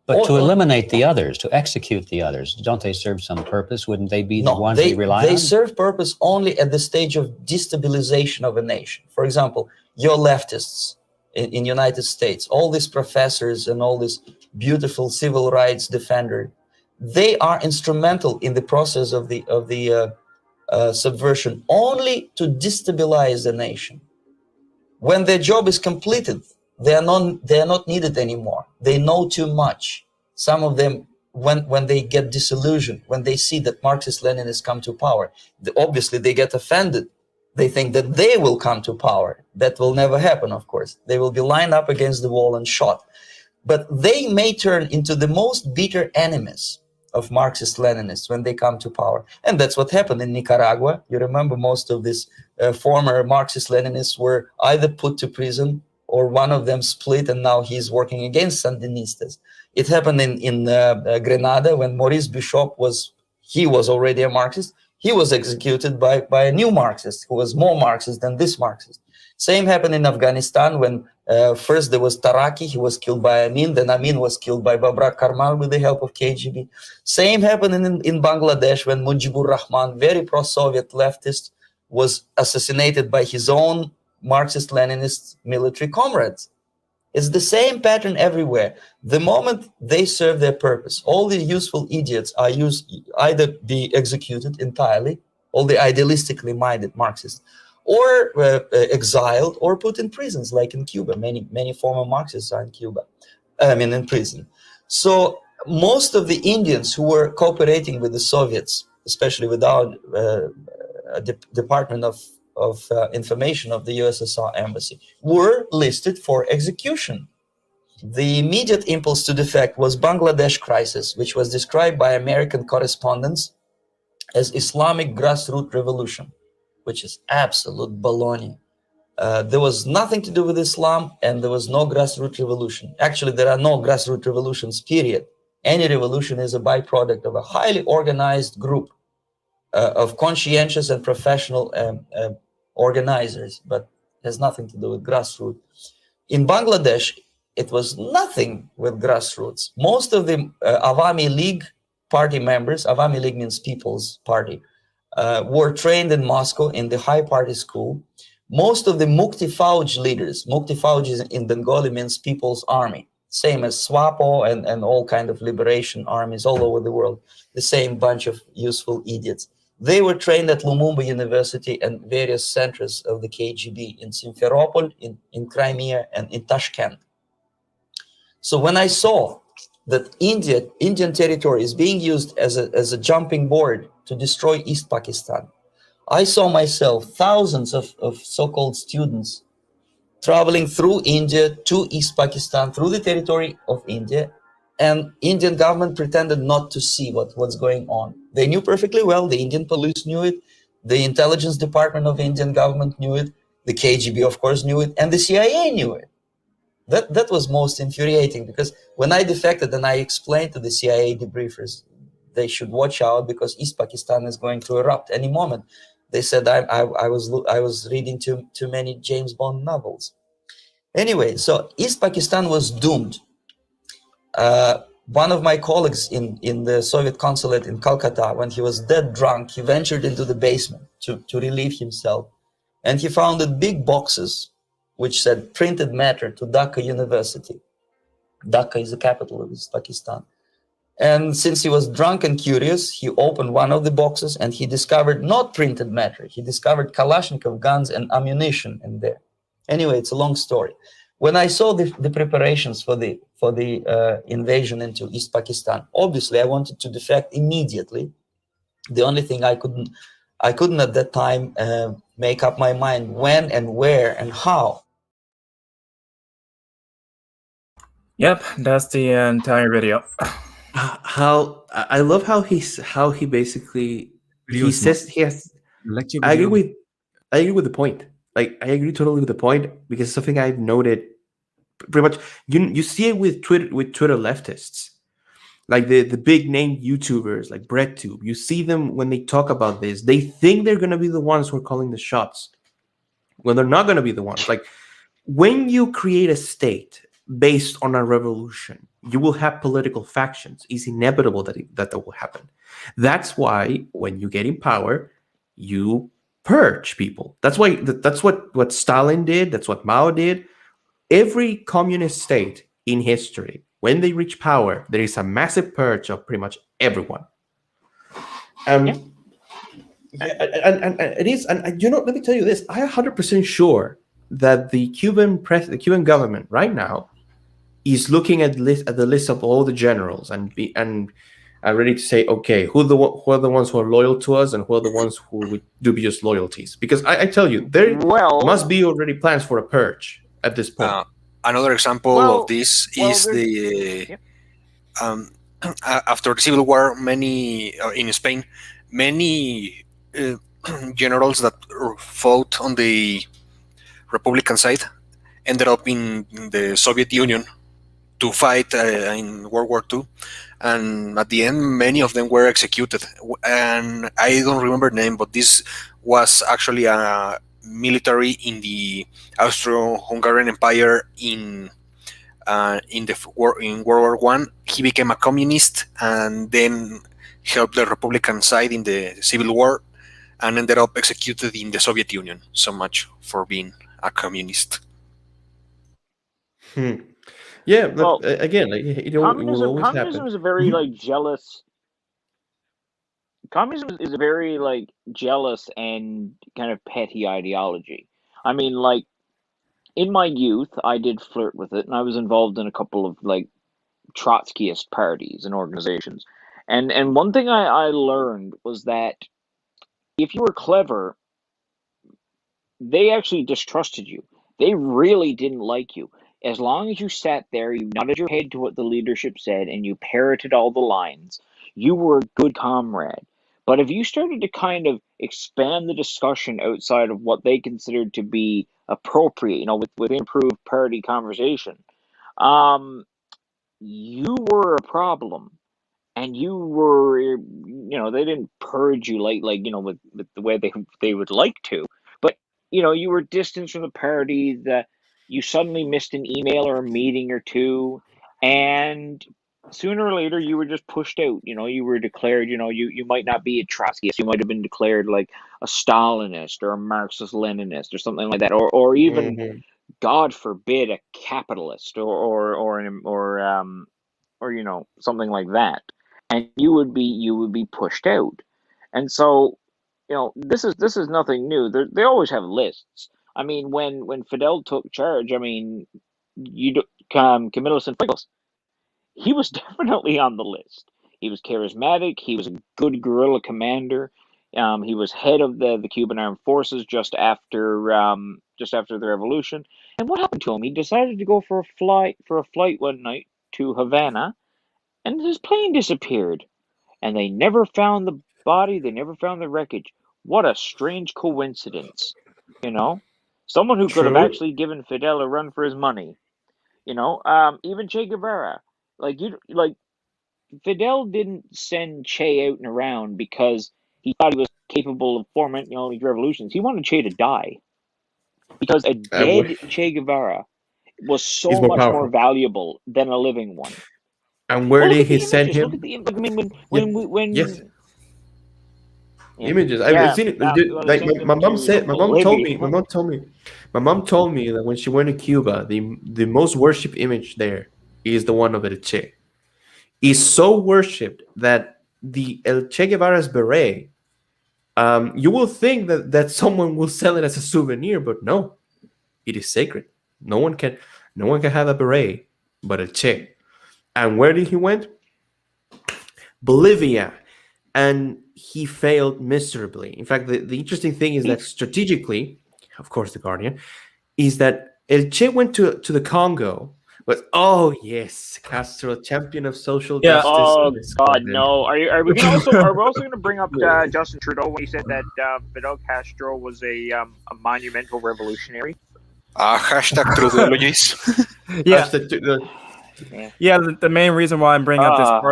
But to eliminate the others, to execute the others, don't they serve some purpose? Wouldn't they be the ones they rely on?
They serve purpose only at the stage of destabilization of a nation. For example, your leftists in United States, all these professors and all these beautiful civil rights defenders, they are instrumental in the process of the subversion only to destabilize the nation. When their job is completed, they are not needed anymore. They know too much. Some of them, when they get disillusioned, when they see that Marxist-Leninists come to power, obviously they get offended. They think that they will come to power. That will never happen, of course. They will be lined up against the wall and shot. But they may turn into the most bitter enemies of Marxist-Leninists when they come to power. And that's what happened in Nicaragua. You remember most of these former Marxist-Leninists were either put to prison or one of them split, and now he's working against Sandinistas. It happened in Grenada when Maurice Bishop was already a Marxist. He was executed by a new Marxist who was more Marxist than this Marxist. Same happened in Afghanistan when first there was Taraki, he was killed by Amin, then Amin was killed by Babrak Karmal with the help of KGB. Same happened in Bangladesh when Mujibur Rahman, very pro-Soviet leftist, was assassinated by his own Marxist-Leninist military comrades. It's the same pattern everywhere. The moment they serve their purpose, all the useful idiots are either be executed entirely, all the idealistically minded Marxists, or exiled or put in prisons, like in Cuba. Many former Marxists are in Cuba, in prison. So most of the Indians who were cooperating with the Soviets, especially with our Department of Information of the USSR Embassy, were listed for execution. The immediate impulse to defect was Bangladesh crisis, which was described by American correspondents as Islamic grassroots revolution, which is absolute baloney. There was nothing to do with Islam, and there was no grassroots revolution. Actually, there are no grassroots revolutions, period. Any revolution is a byproduct of a highly organized group of conscientious and professional organizers, but has nothing to do with grassroots. In Bangladesh, it was nothing with grassroots. Most of the Awami League party members, Awami League means People's Party, were trained in Moscow in the High Party School. Most of the Mukti Fauj leaders, Mukti Fauj in Bengali means People's Army, same as SWAPO and all kind of liberation armies all over the world, the same bunch of useful idiots. They were trained at Lumumba University and various centers of the KGB in Simferopol, in Crimea, and in Tashkent. So when I saw that Indian territory is being used as a jumping board to destroy East Pakistan, I saw myself thousands of so-called students traveling through India to East Pakistan, through the territory of India, and Indian government pretended not to see what's going on. They knew perfectly well, the Indian police knew it, the intelligence department of the Indian government knew it, the KGB of course knew it, and the CIA knew it. That was most infuriating, because when I defected and I explained to the CIA debriefers they should watch out because East Pakistan is going to erupt any moment, they said I was reading too many James Bond novels. Anyway, so East Pakistan was doomed. One of my colleagues in the Soviet consulate in Calcutta, when he was dead drunk, he ventured into the basement to relieve himself, and he found big boxes which said printed matter to Dhaka University. Dhaka is the capital of East Pakistan. And since he was drunk and curious, he opened one of the boxes and he discovered not printed matter. He discovered Kalashnikov guns and ammunition in there. Anyway, it's a long story. When I saw the preparations for the invasion into East Pakistan, obviously I wanted to defect immediately. The only thing I couldn't at that time make up my mind when and where and how.
Yep, that's the entire video.
how I love how he basically he says he has. I agree with the point. Like I agree totally with the point because it's something I've noted pretty much. You see it with Twitter leftists, like the big name YouTubers like BreadTube. You see them when they talk about this, they think they're gonna be the ones who are calling the shots when they're not gonna be the ones. Like when you create a state based on a revolution, you will have political factions. It's inevitable that will happen. That's why when you get in power, you purge people. That's why that's what Stalin did. That's what Mao did. Every communist state in history, when they reach power, there is a massive purge of pretty much everyone. And it is, and let me tell you this: I'm 100% sure that the Cuban government right now is looking at the list of all the generals and are ready to say, okay, who are the ones who are loyal to us and who are the ones who with dubious loyalties? Because I tell you, there must be already plans for a purge at this point.
Another example of this is after the Civil War, in Spain, many generals that fought on the Republican side ended up in the Soviet Union to fight in World War II, and at the end, many of them were executed. And I don't remember the name, but this was actually a military in the Austro-Hungarian Empire in World War One. He became a communist and then helped the Republican side in the Civil War, and ended up executed in the Soviet Union. So much for being a communist.
Yeah, well, again,
communism is a very jealous. Communism is a very jealous and kind of petty ideology. I mean, in my youth, I did flirt with it, and I was involved in a couple of Trotskyist parties and organizations. And one thing I learned was that if you were clever, they actually distrusted you. They really didn't like you. As long as you sat there, you nodded your head to what the leadership said, and you parroted all the lines, you were a good comrade. But if you started to kind of expand the discussion outside of what they considered to be appropriate, with improved party conversation, you were a problem. And you were, they didn't purge you with the way they would like to. But, you were distanced from the party, that you suddenly missed an email or a meeting or two, and sooner or later you were just pushed out. You were declared, you might not be a Trotskyist, you might have been declared like a Stalinist or a Marxist-Leninist or something like that, or even, God forbid, a capitalist or something like that. And you would be pushed out. And so, this is nothing new. They always have lists. I mean, when Fidel took charge, I mean, Camilo Cienfuegos, he was definitely on the list. He was charismatic. He was a good guerrilla commander. He was head of the Cuban Armed Forces just after the revolution. And what happened to him? He decided to go for a flight one night to Havana, and his plane disappeared. And they never found the body. They never found the wreckage. What a strange coincidence, Someone who could have actually given Fidel a run for his money, even Che Guevara. Fidel didn't send Che out and around because he thought he was capable of forming, these revolutions. He wanted Che to die, because a dead Che Guevara was so much more valuable than a living one.
And where did he send him?
Look at the when
yes. Images. I've seen it. My mom told me that when she went to Cuba, the most worshipped image there is the one of El Che. Is so worshipped that the El Che Guevara's beret, you will think that someone will sell it as a souvenir, but no, it is sacred. No one can have a beret but El Che. And where did he went? Bolivia. And he failed miserably. In fact, the interesting thing is that strategically, of course, The Guardian, is that El Che went to the Congo was, oh yes, Castro, champion of social
Yeah.
justice.
Oh God, no! Are we also going to bring up Justin Trudeau when he said that Fidel Castro was a monumental revolutionary?
Hashtag Trudeologies.
Yeah.
Yeah.
The main reason why I'm bringing up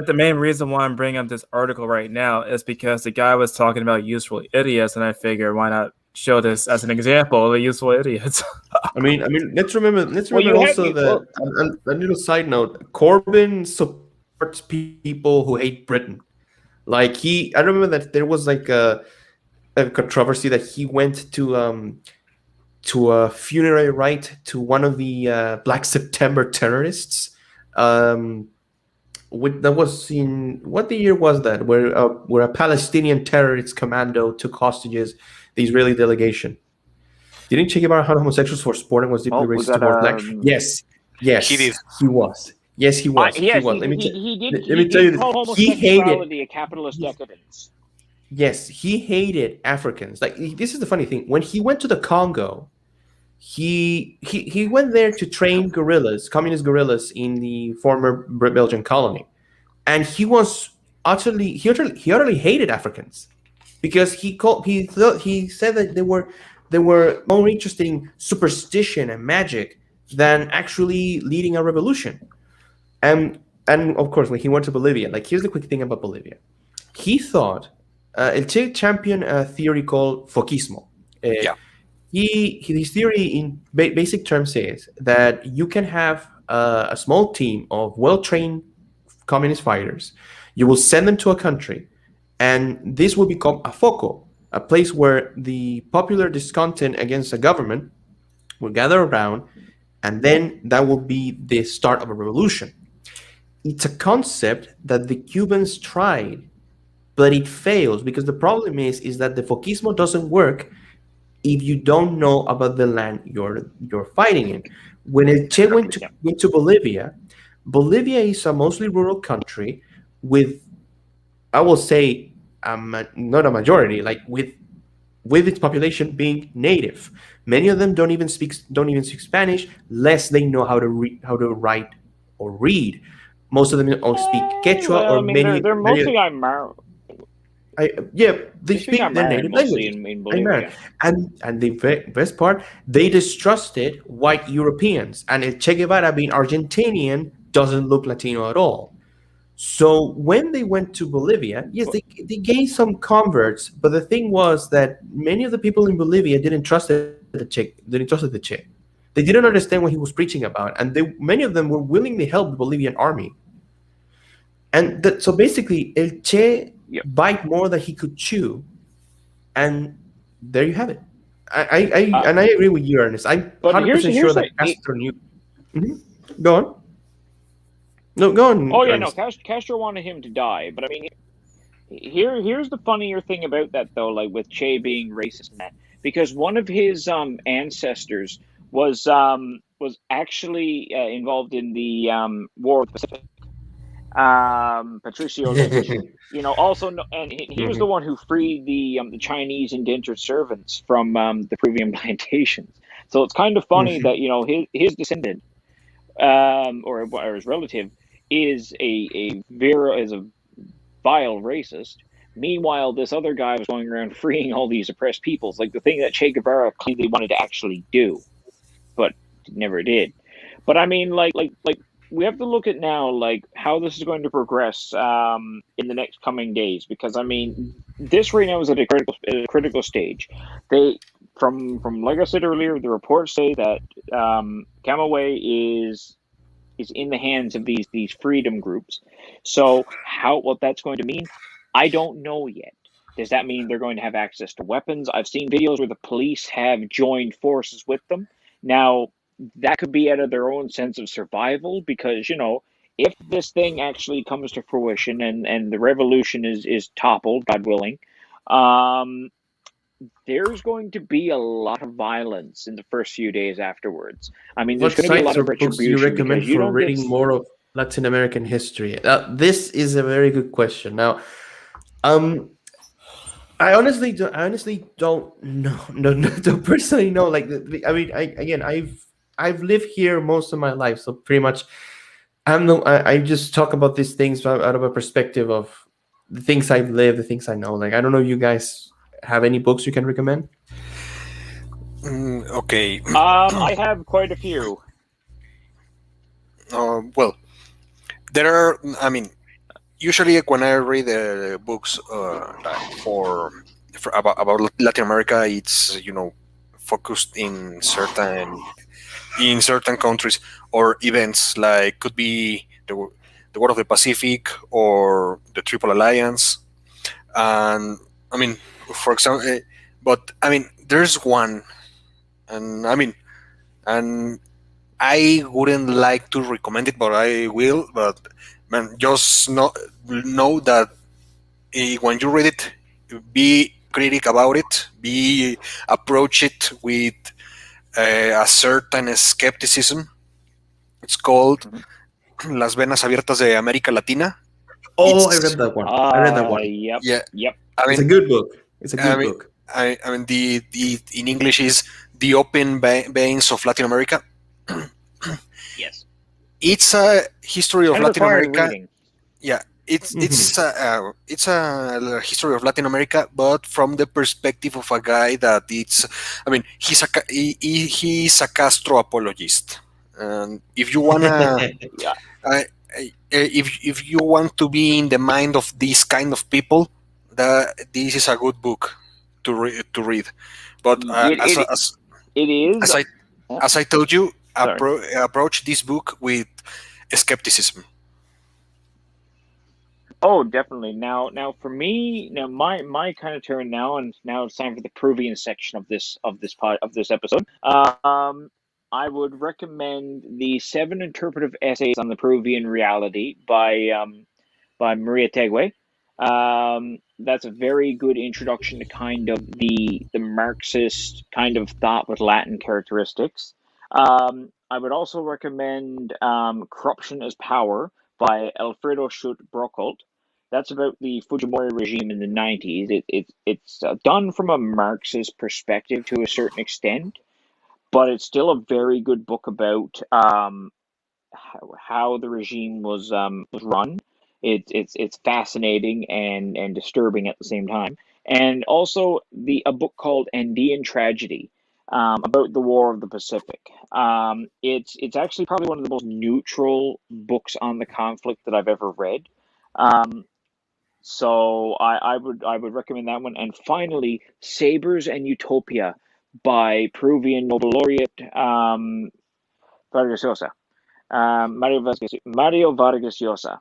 the main reason why I'm bringing up this article right now is because the guy was talking about useful idiots, and I figured why not show this as an example of a useful idiots.
I mean, let's remember also that a little side note: Corbyn supports people who hate Britain. Like I remember that there was like a controversy that he went to a funerary rite to one of the Black September terrorists. That was in what the year was that? Where a Palestinian terrorist commando took hostages the Israeli delegation. Didn't Che Guevara hunt homosexuals for sport and was deeply racist toward black? Yes,
he did.
He was. Yes, he was.
Yes,
he was.
Let
me tell you this. He hated
a capitalist decadence.
Yes, he hated Africans. Like, this is the funny thing. When he went to the Congo, he went there to train guerrillas, communist guerrillas in the former Belgian colony, and he utterly hated Africans because he said that they were more interested in superstition and magic than actually leading a revolution. And of course, when he went to Bolivia, like, here's the quick thing about Bolivia. He thought El Che championed a theory called Foquismo. His theory in basic terms says that you can have a small team of well-trained communist fighters. You will send them to a country, and this will become a foco, a place where the popular discontent against the government will gather around, and then that will be the start of a revolution. It's a concept that the Cubans tried, but it fails because the problem is that the Foquismo doesn't work if you don't know about the land you're fighting in. When El Che went to Bolivia, Bolivia is a mostly rural country with, I will say, not a majority, like with its population being native. Many of them don't even speak Spanish, less they know how to write or read. Most of them don't speak Quechua
they're mostly Aymara.
They speak their native language
in Bolivia.
And the best part, they distrusted white Europeans, and El Che Guevara, being Argentinian, doesn't look Latino at all. So when they went to Bolivia, yes, they gained some converts, but the thing was that many of the people in Bolivia didn't trust the Che. They didn't understand what he was preaching about, and many of them were willingly help the Bolivian army. And so basically, El Che bite more than he could chew, and there you have it. I agree with you, Ernest. I'm 100% sure that Castro knew. Mm-hmm. Go on. No, go on.
Oh yeah,
Ernest.
no. Castro wanted him to die, but I mean, here's the funnier thing about that though, like with Che being racist and that, because one of his ancestors was actually involved in the War of the Pacific. Patricio, also, and he was the one who freed the Chinese indentured servants from the Peruvian plantations. So it's kind of funny that his descendant, or his relative, is a vile racist. Meanwhile, this other guy was going around freeing all these oppressed peoples, like the thing that Che Guevara clearly wanted to actually do, but never did. But I mean, like we have to look at now, like, how this is going to progress in the next coming days, because I mean, this right now is at a critical stage. From like I said earlier, the reports say that Camagüey is in the hands of these freedom groups. So what that's going to mean, I don't know yet. Does that mean they're going to have access to weapons? I've seen videos where the police have joined forces with them. Now, that could be out of their own sense of survival, because, if this thing actually comes to fruition and the revolution is toppled, God willing, there's going to be a lot of violence in the first few days afterwards. I mean, there's going to be a lot of retribution.
What sites or books do you recommend for reading more of Latin American history? This is a very good question. Now, I honestly don't know. Don't personally know. Like, I mean, I've lived here most of my life, so pretty much I just talk about these things out of a perspective of the things I've lived, the things I know. Like, I don't know if you guys have any books you can recommend.
Okay.
I have quite a few.
Well, there are. I mean, usually when I read books about Latin America, it's focused in certain countries or events, like could be the War of the Pacific or the Triple Alliance, and I mean, for example, but I mean, there's one, and I wouldn't like to recommend it, but I will. But man, just know that when you read it, be critic about it. Approach it with a certain skepticism. It's called Las Venas Abiertas de América Latina.
Oh, I read that one.
Yep.
Yeah.
Yep.
I mean, it's a good book. It's a good book.
I mean, the in English is The Open Veins of Latin America.
Yes.
It's a history of Latin America.
Reading.
Yeah. It's a history of Latin America, but from the perspective of a guy that he's a Castro apologist. And if you wanna, if you want to be in the mind of these kind of people, this is a good book to read. But as I told you, approach this book with skepticism.
Oh, definitely. Now for me, my kind of turn now, and now it's time for the Peruvian section of this episode. I would recommend the 7 interpretive essays on the Peruvian reality by Maria Tegue. That's a very good introduction to kind of the Marxist kind of thought with Latin characteristics. I would also recommend Corruption as Power by Alfredo Schutt-Brockholt. That's about the Fujimori regime in the 90s. It's done from a Marxist perspective to a certain extent, but it's still a very good book about how the regime was run. It's fascinating and disturbing at the same time. And also a book called Andean Tragedy, about the War of the Pacific. It's actually probably one of the most neutral books on the conflict that I've ever read. So I would recommend that one. And finally, Sabers and Utopia by Peruvian Nobel laureate Vargas Llosa. Mario Vargas Llosa.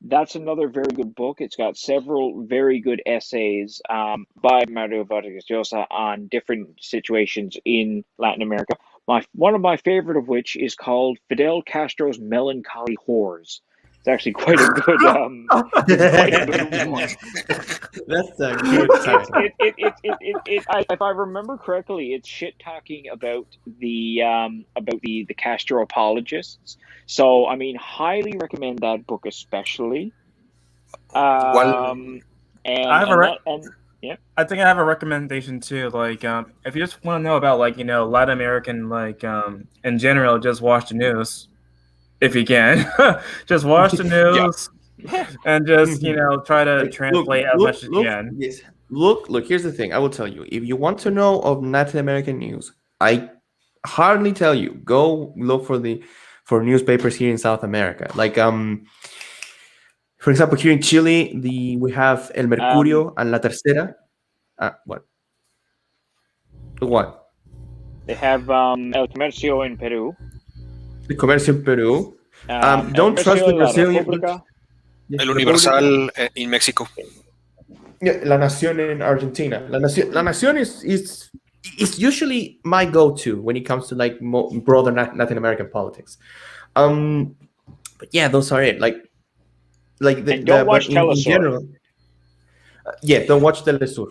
That's another very good book. It's got several very good essays by Mario Vargas Llosa on different situations in Latin America. One of my favorite of which is called Fidel Castro's Melancholy Whores. It's actually quite a good one.
That's a good title.
If I remember correctly, it's shit talking about the Castro apologists. So I mean, highly recommend that book, especially.
I think I have a recommendation too. Like, if you just want to know about Latin American in general, just watch the news. If you can, just watch the news and just try to translate as much as you can.
Yes. Look. Here's the thing. I will tell you. If you want to know of Latin American news, I hardly tell you go look for newspapers here in South America. Like for example, here in Chile, we have El Mercurio and La Tercera. What?
They have El Comercio in Peru.
The Comercio in Peru. Don't trust the Brazilian.
El Universal in Mexico.
Yeah, La Nación in Argentina. La Nación is usually my go-to when it comes to broader Latin American politics. But yeah, those are it.
Don't watch Telesur.
In general. Don't watch Telesur.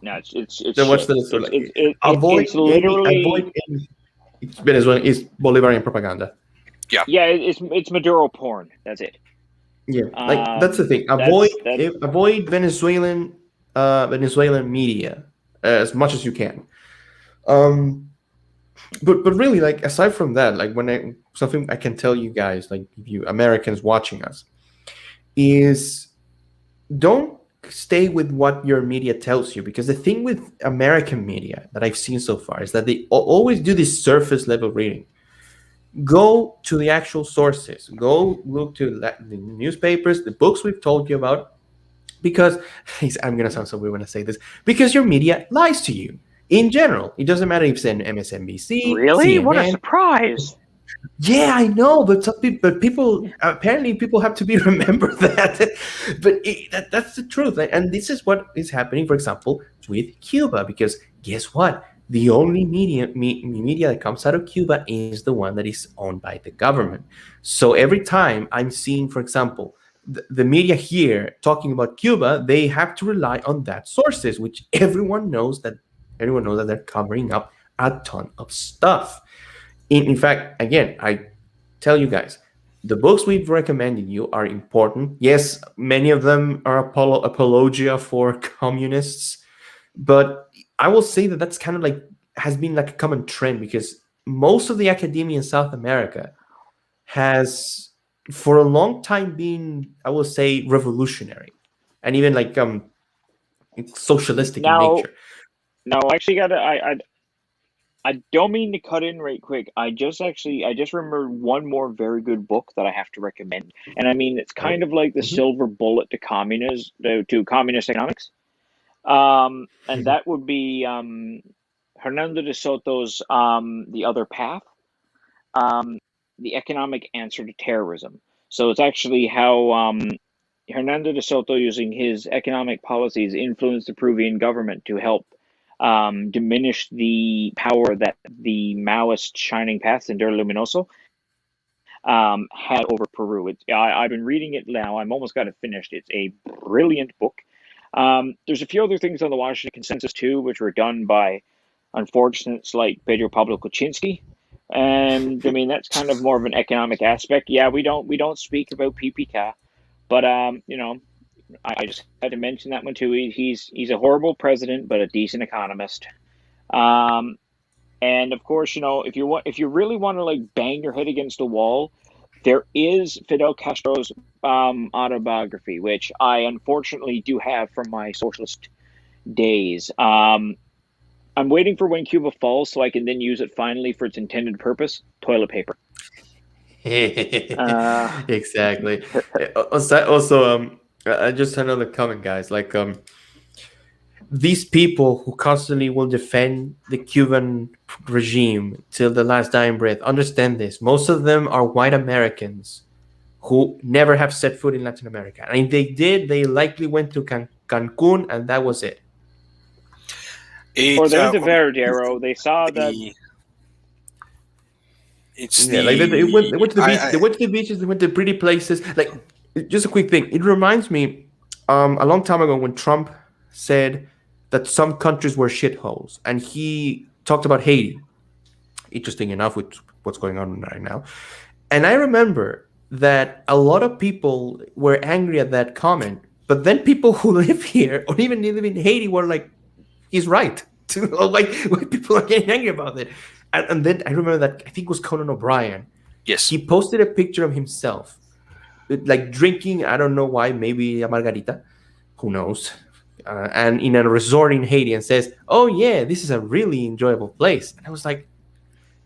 No, it's
don't watch Telesur. Avoid Venezuelan is Bolivarian propaganda.
Yeah,
it's Maduro porn. That's it.
Yeah, that's the thing. Avoid Venezuelan media as much as you can. but really, like, aside from that, like, something I can tell you guys, like, you Americans watching us, is don't stay with what your media tells you, because the thing with American media that I've seen so far is that they always do this surface level reading. Go to the actual sources. Go look to the newspapers, the books we've told you about, because I'm going to sound so weird when I say this, because your media lies to you in general. It doesn't matter if it's an MSNBC.
Really?
CNN.
What a surprise.
Yeah, I know, but people apparently people have to be remember that. But that's the truth, and this is what is happening, for example, with Cuba. Because guess what? The only media that comes out of Cuba is the one that is owned by the government. So every time I'm seeing, for example, the media here talking about Cuba, they have to rely on that sources, which everyone knows that they're covering up a ton of stuff. In fact, again, I tell you guys, the books we've recommended you are important. Yes, many of them are apologia for communists, but I will say that that's kind of like has been like a common trend, because most of the academia in South America has for a long time been, I will say, revolutionary and even like socialistic in nature.
No, actually, I don't mean to cut in right quick. I just remembered one more very good book that I have to recommend, and I mean it's kind of like the silver bullet to communist economics, and that would be Hernando de Soto's The Other Path, the economic answer to terrorism. So it's actually how Hernando de Soto, using his economic policies, influenced the Peruvian government to help diminish the power that the Maoist Shining Path, Sendero Luminoso, had over Peru. I've been reading it now. I'm almost got it finished. It's a brilliant book. There's a few other things on the Washington Consensus too, which were done by unfortunates like Pedro Pablo Kuczynski. And I mean, that's kind of more of an economic aspect. Yeah, we don't speak about PPK, but I just had to mention that one too. He's a horrible president, but a decent economist. And of course, if you really want to like bang your head against a wall, there is Fidel Castro's autobiography, which I unfortunately do have from my socialist days. I'm waiting for when Cuba falls so I can then use it finally for its intended purpose: toilet paper.
Exactly. Also, just another comment, guys. Like, these people who constantly will defend the Cuban regime till the last dying breath, understand this. Most of them are white Americans who never have set foot in Latin America. And if they did, they likely went to Cancun, and that was it.
Or they went to Veradero. They saw that.
They went to the beach. They went to the beaches. They went to pretty places. Like, just a quick thing. It reminds me, a long time ago when Trump said that some countries were shitholes, and he talked about Haiti. Interesting enough, with what's going on right now. And I remember that a lot of people were angry at that comment, but then people who live here or even live in Haiti were like, he's right. Like, people are getting angry about it. And then I remember that, I think it was Conan O'Brien.
Yes.
He posted a picture of himself, like drinking, I don't know why, maybe a margarita, who knows, and in a resort in Haiti, and says, oh yeah, this is a really enjoyable place. And I was like,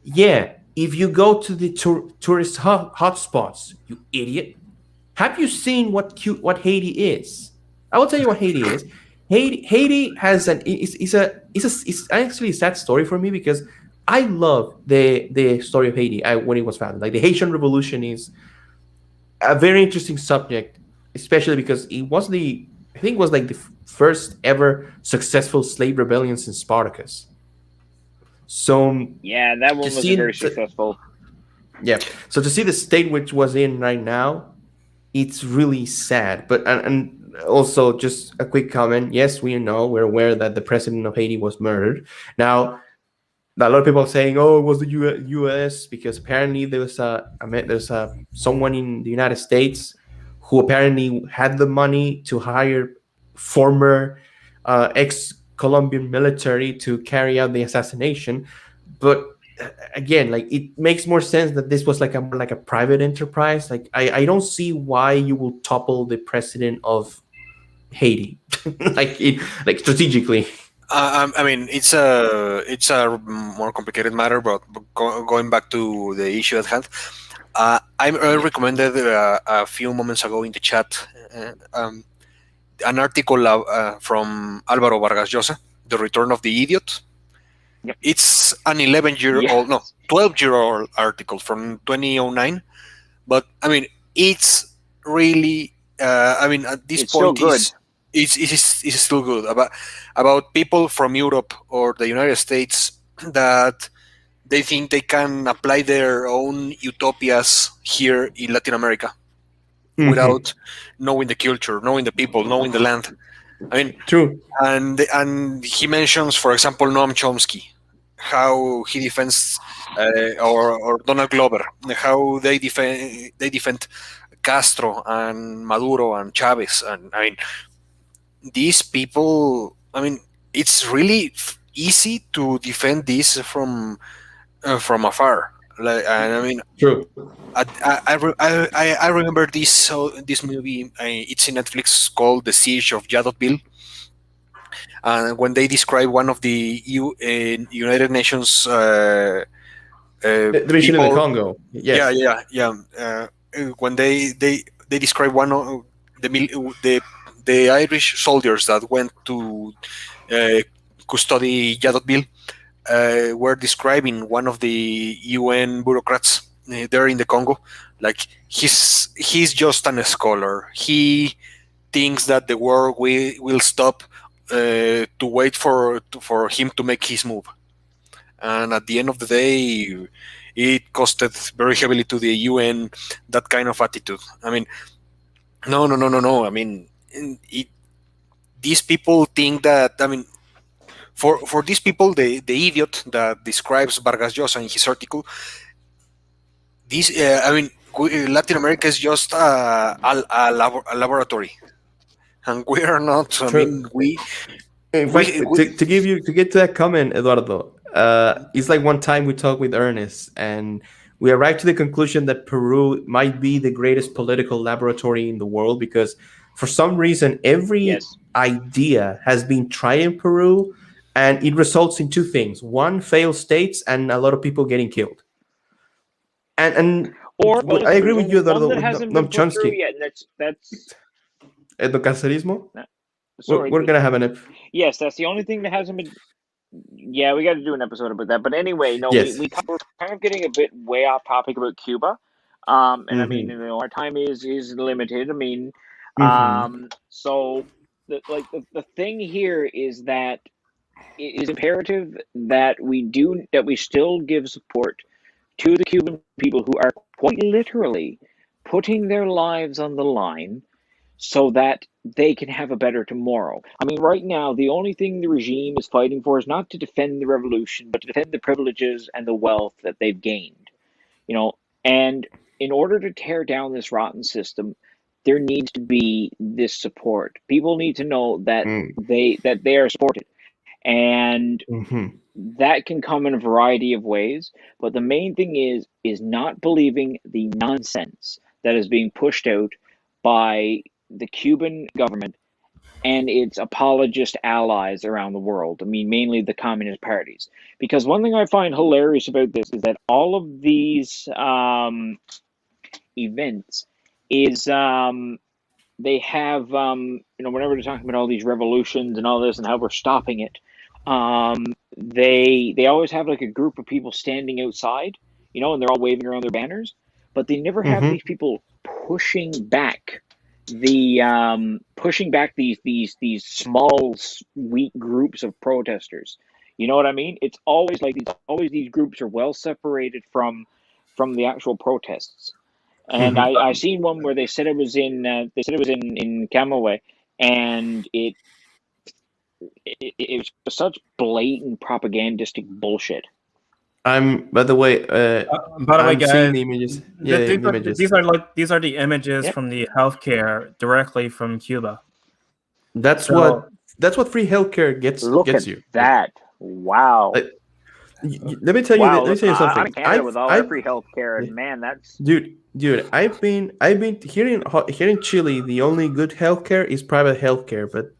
yeah, if you go to the tourist hotspots, you idiot. Have you seen what Haiti is? I will tell you what Haiti is. Haiti has it's actually a sad story for me, because I love the story of Haiti when it was founded. Like, the Haitian Revolution is a very interesting subject, especially because it was the first ever successful slave rebellion since Spartacus. So
yeah, that one was very successful.
Yeah, so to see the state which was in right now, it's really sad. But and also, just a quick comment. Yes, we're aware that the president of Haiti was murdered. Now, a lot of people are saying, "Oh, it was the U.S." because apparently there's someone in the United States who apparently had the money to hire former ex-Colombian military to carry out the assassination. But again, like it makes more sense that this was like a private enterprise. Like I don't see why you will topple the president of Haiti, like strategically.
I mean, it's a more complicated matter, but going back to the issue at hand, I recommended a few moments ago in the chat an article from Álvaro Vargas Llosa, "The Return of the Idiot."
Yep.
It's an 12-year-old article from 2009, but I mean, it's really, I mean, at this point, it's still good about people from Europe or the United States that they think they can apply their own utopias here in Latin America without knowing the culture, knowing the people, knowing the land. I mean,
true.
And he mentions, for example, Noam Chomsky, how he defends, or Donald Glover, how they defend Castro and Maduro and Chavez, and I mean, these people. I mean, it's really easy to defend this from afar. Like, and I mean,
true.
I remember this movie. It's in Netflix, called The Siege of Yadotville. And when they describe one of the United Nations
division in the Congo, yes.
yeah. When they describe one of the Irish soldiers that went to custody Yadotville, were describing one of the UN bureaucrats there in the Congo, like he's just a scholar. He thinks that the war will stop to wait for him to make his move, and at the end of the day, it costed very heavily to the UN that kind of attitude. I mean, no. I mean, these people think that. I mean, for these people, the idiot that describes Vargas Llosa in his article, I mean, Latin America is just a laboratory, and we are not. True. I mean,
to get to that comment, Eduardo, it's like one time we talked with Ernest, and we arrived to the conclusion that Peru might be the greatest political laboratory in the world because, for some reason, every idea has been tried in Peru, and it results in two things: one, failed states, and a lot of people getting killed. And I agree with you, Eduardo. Chomsky.
That's
Endocarcerismo? We're gonna have an
yes, that's the only thing that hasn't been. Yeah, we got to do an episode about that. But anyway, no,
yes.
we're kind of getting a bit way off topic about Cuba. And I mean, our time is limited. I mean, so the thing here is that it is imperative that we still give support to the Cuban people who are quite literally putting their lives on the line so that they can have a better tomorrow. I mean, right now, the only thing the regime is fighting for is not to defend the revolution, but to defend the privileges and the wealth that they've gained. You know, and in order to tear down this rotten system, there needs to be this support. People need to know that they are supported. And that can come in a variety of ways. But the main thing is not believing the nonsense that is being pushed out by the Cuban government and its apologist allies around the world. I mean, mainly the communist parties. Because one thing I find hilarious about this is that all of these events is they have, whenever they're talking about all these revolutions and all this and how we're stopping it, they always have like a group of people standing outside, and they're all waving around their banners, but they never have these people pushing back these small, weak groups of protesters. You know what I mean? It's always like these groups are well separated from the actual protests. And I seen one where they said it was in Camagüey, and it was such blatant propagandistic bullshit.
By the way, guys, seeing the images.
These are the images from the healthcare directly from Cuba.
That's what free healthcare gets
you. That wow.
let me tell you. Let me tell you something.
I'm in Canada with all our free healthcare, and man, that's
dude. I've been here in Chile. The only good healthcare is private healthcare, but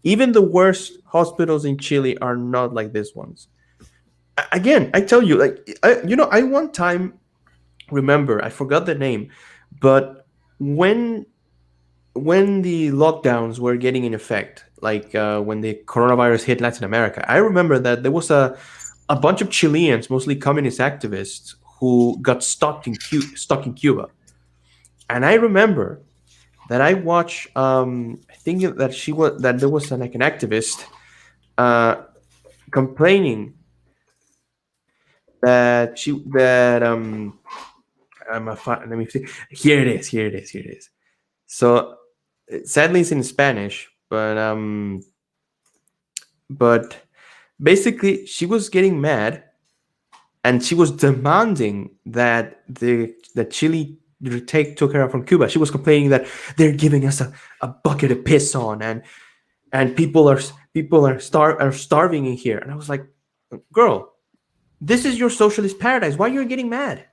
even the worst hospitals in Chile are not like this ones. Again, I tell you, I one time remember, I forgot the name, but when the lockdowns were getting in effect, when the coronavirus hit Latin America, I remember that there was a bunch of Chileans, mostly communist activists, who got stuck in Cuba. And I remember that I watched, I think that there was an activist complaining that let me see. Here it is. So sadly it's in Spanish, but basically she was getting mad and she was demanding that Chile took her out from Cuba. She was complaining that they're giving us a bucket of piss on, and people are starving in here. And I was like, girl, this is your socialist paradise. Why are you getting mad?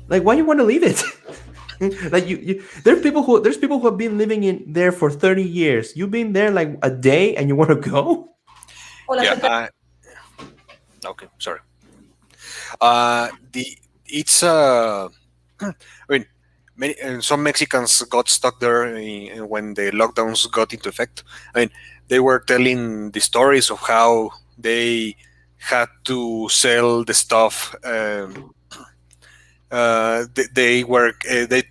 Like, why do you want to leave it? Like there's people who have been living in there for 30 years. You've been there like a day and you want to go?
Yeah. Okay, sorry. Some Mexicans got stuck there when the lockdowns got into effect. I mean, they were telling the stories of how they had to sell the stuff. They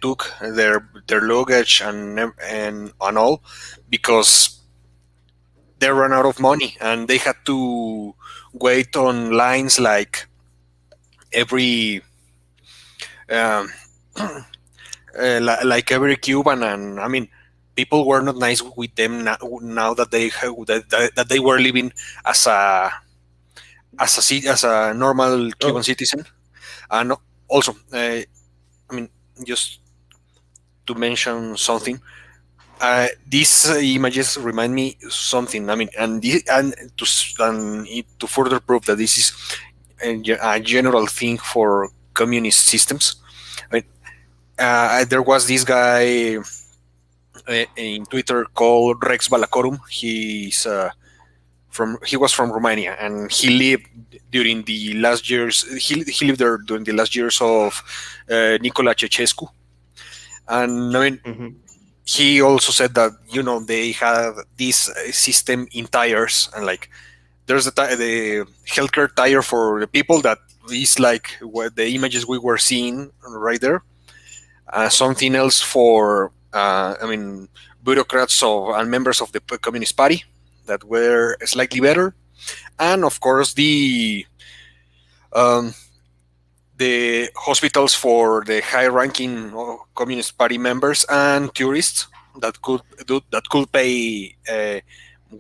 took their luggage and all because they ran out of money and they had to wait on lines like every Cuban, and I mean, people were not nice with them now that they were living as a normal Cuban citizen. And also, I mean, just to mention something, these images remind me something. I mean, and to further prove that this is a general thing for communist systems. I mean, there was this guy in Twitter called Rex Balacorum. He was from Romania, and he lived during the last years. He lived there during the last years of Nicolae Ceausescu, and I mean, he also said that they had this system in tires, and like there's the healthcare tire for the people that is like what the images we were seeing right there. Something else for bureaucrats and members of the Communist Party that were slightly better, and of course the hospitals for the high-ranking Communist Party members and tourists that could pay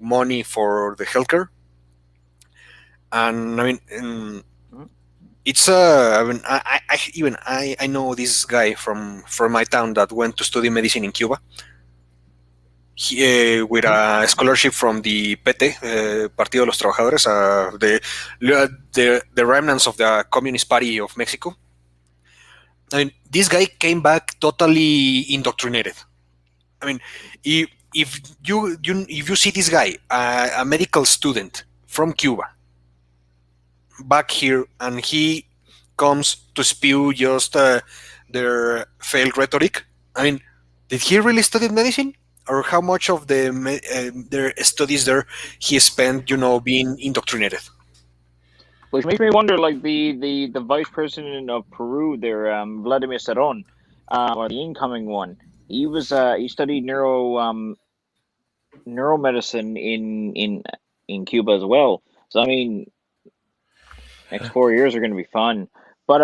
money for the healthcare. And I mean, it's I know this guy from my town that went to study medicine in Cuba. With a scholarship from the PT, Partido de los Trabajadores, the remnants of the Communist Party of Mexico. I mean, this guy came back totally indoctrinated. I mean, if you see this guy, a medical student from Cuba, back here, and he comes to spew just their failed rhetoric. I mean, did he really study medicine? Or how much of their studies there he spent, being indoctrinated?
Which makes me wonder, like the vice president of Peru, there, Vladimir Cerrón, or the incoming one. He studied neuromedicine in Cuba as well. So I mean, next 4 years are going to be fun. But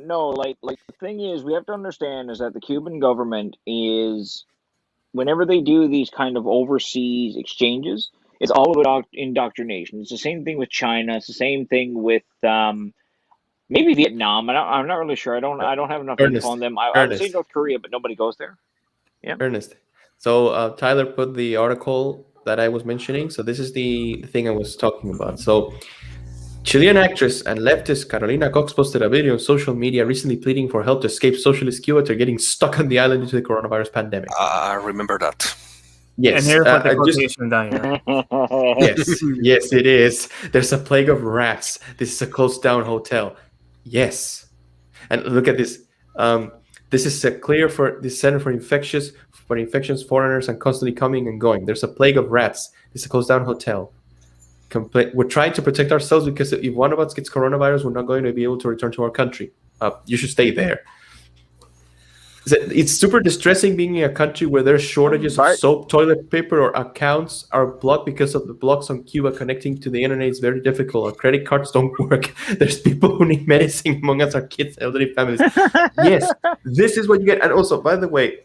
no, like the thing is, we have to understand is that the Cuban government is, whenever they do these kind of overseas exchanges, it's all about indoctrination. It's the same thing with China. It's the same thing with maybe Vietnam. I'm not really sure. I don't have enough info on them. I would say North Korea, but nobody goes there. Yeah.
Ernest. So Tyler put the article that I was mentioning. So this is the thing I was talking about. So Chilean actress and leftist Carolina Cox posted a video on social media recently pleading for help to escape socialist Cuba after getting stuck on the island due to the coronavirus pandemic.
I remember that.
Yes.
And here's what the quotation down here.
Yes, it is. There's a plague of rats. This is a closed down hotel. Yes. And look at this. This is a clear for the Center for Infections, foreigners, and constantly coming and going. There's a plague of rats. This is a closed down hotel. We're trying to protect ourselves because if one of us gets coronavirus, we're not going to be able to return to our country. You should stay there. It's super distressing being in a country where there's shortages of soap, toilet paper, or accounts are blocked because of the blocks on Cuba connecting to the internet. It's very difficult. Our credit cards don't work. There's people who need medicine among us, our kids, elderly families. Yes, this is what you get. And also, by the way,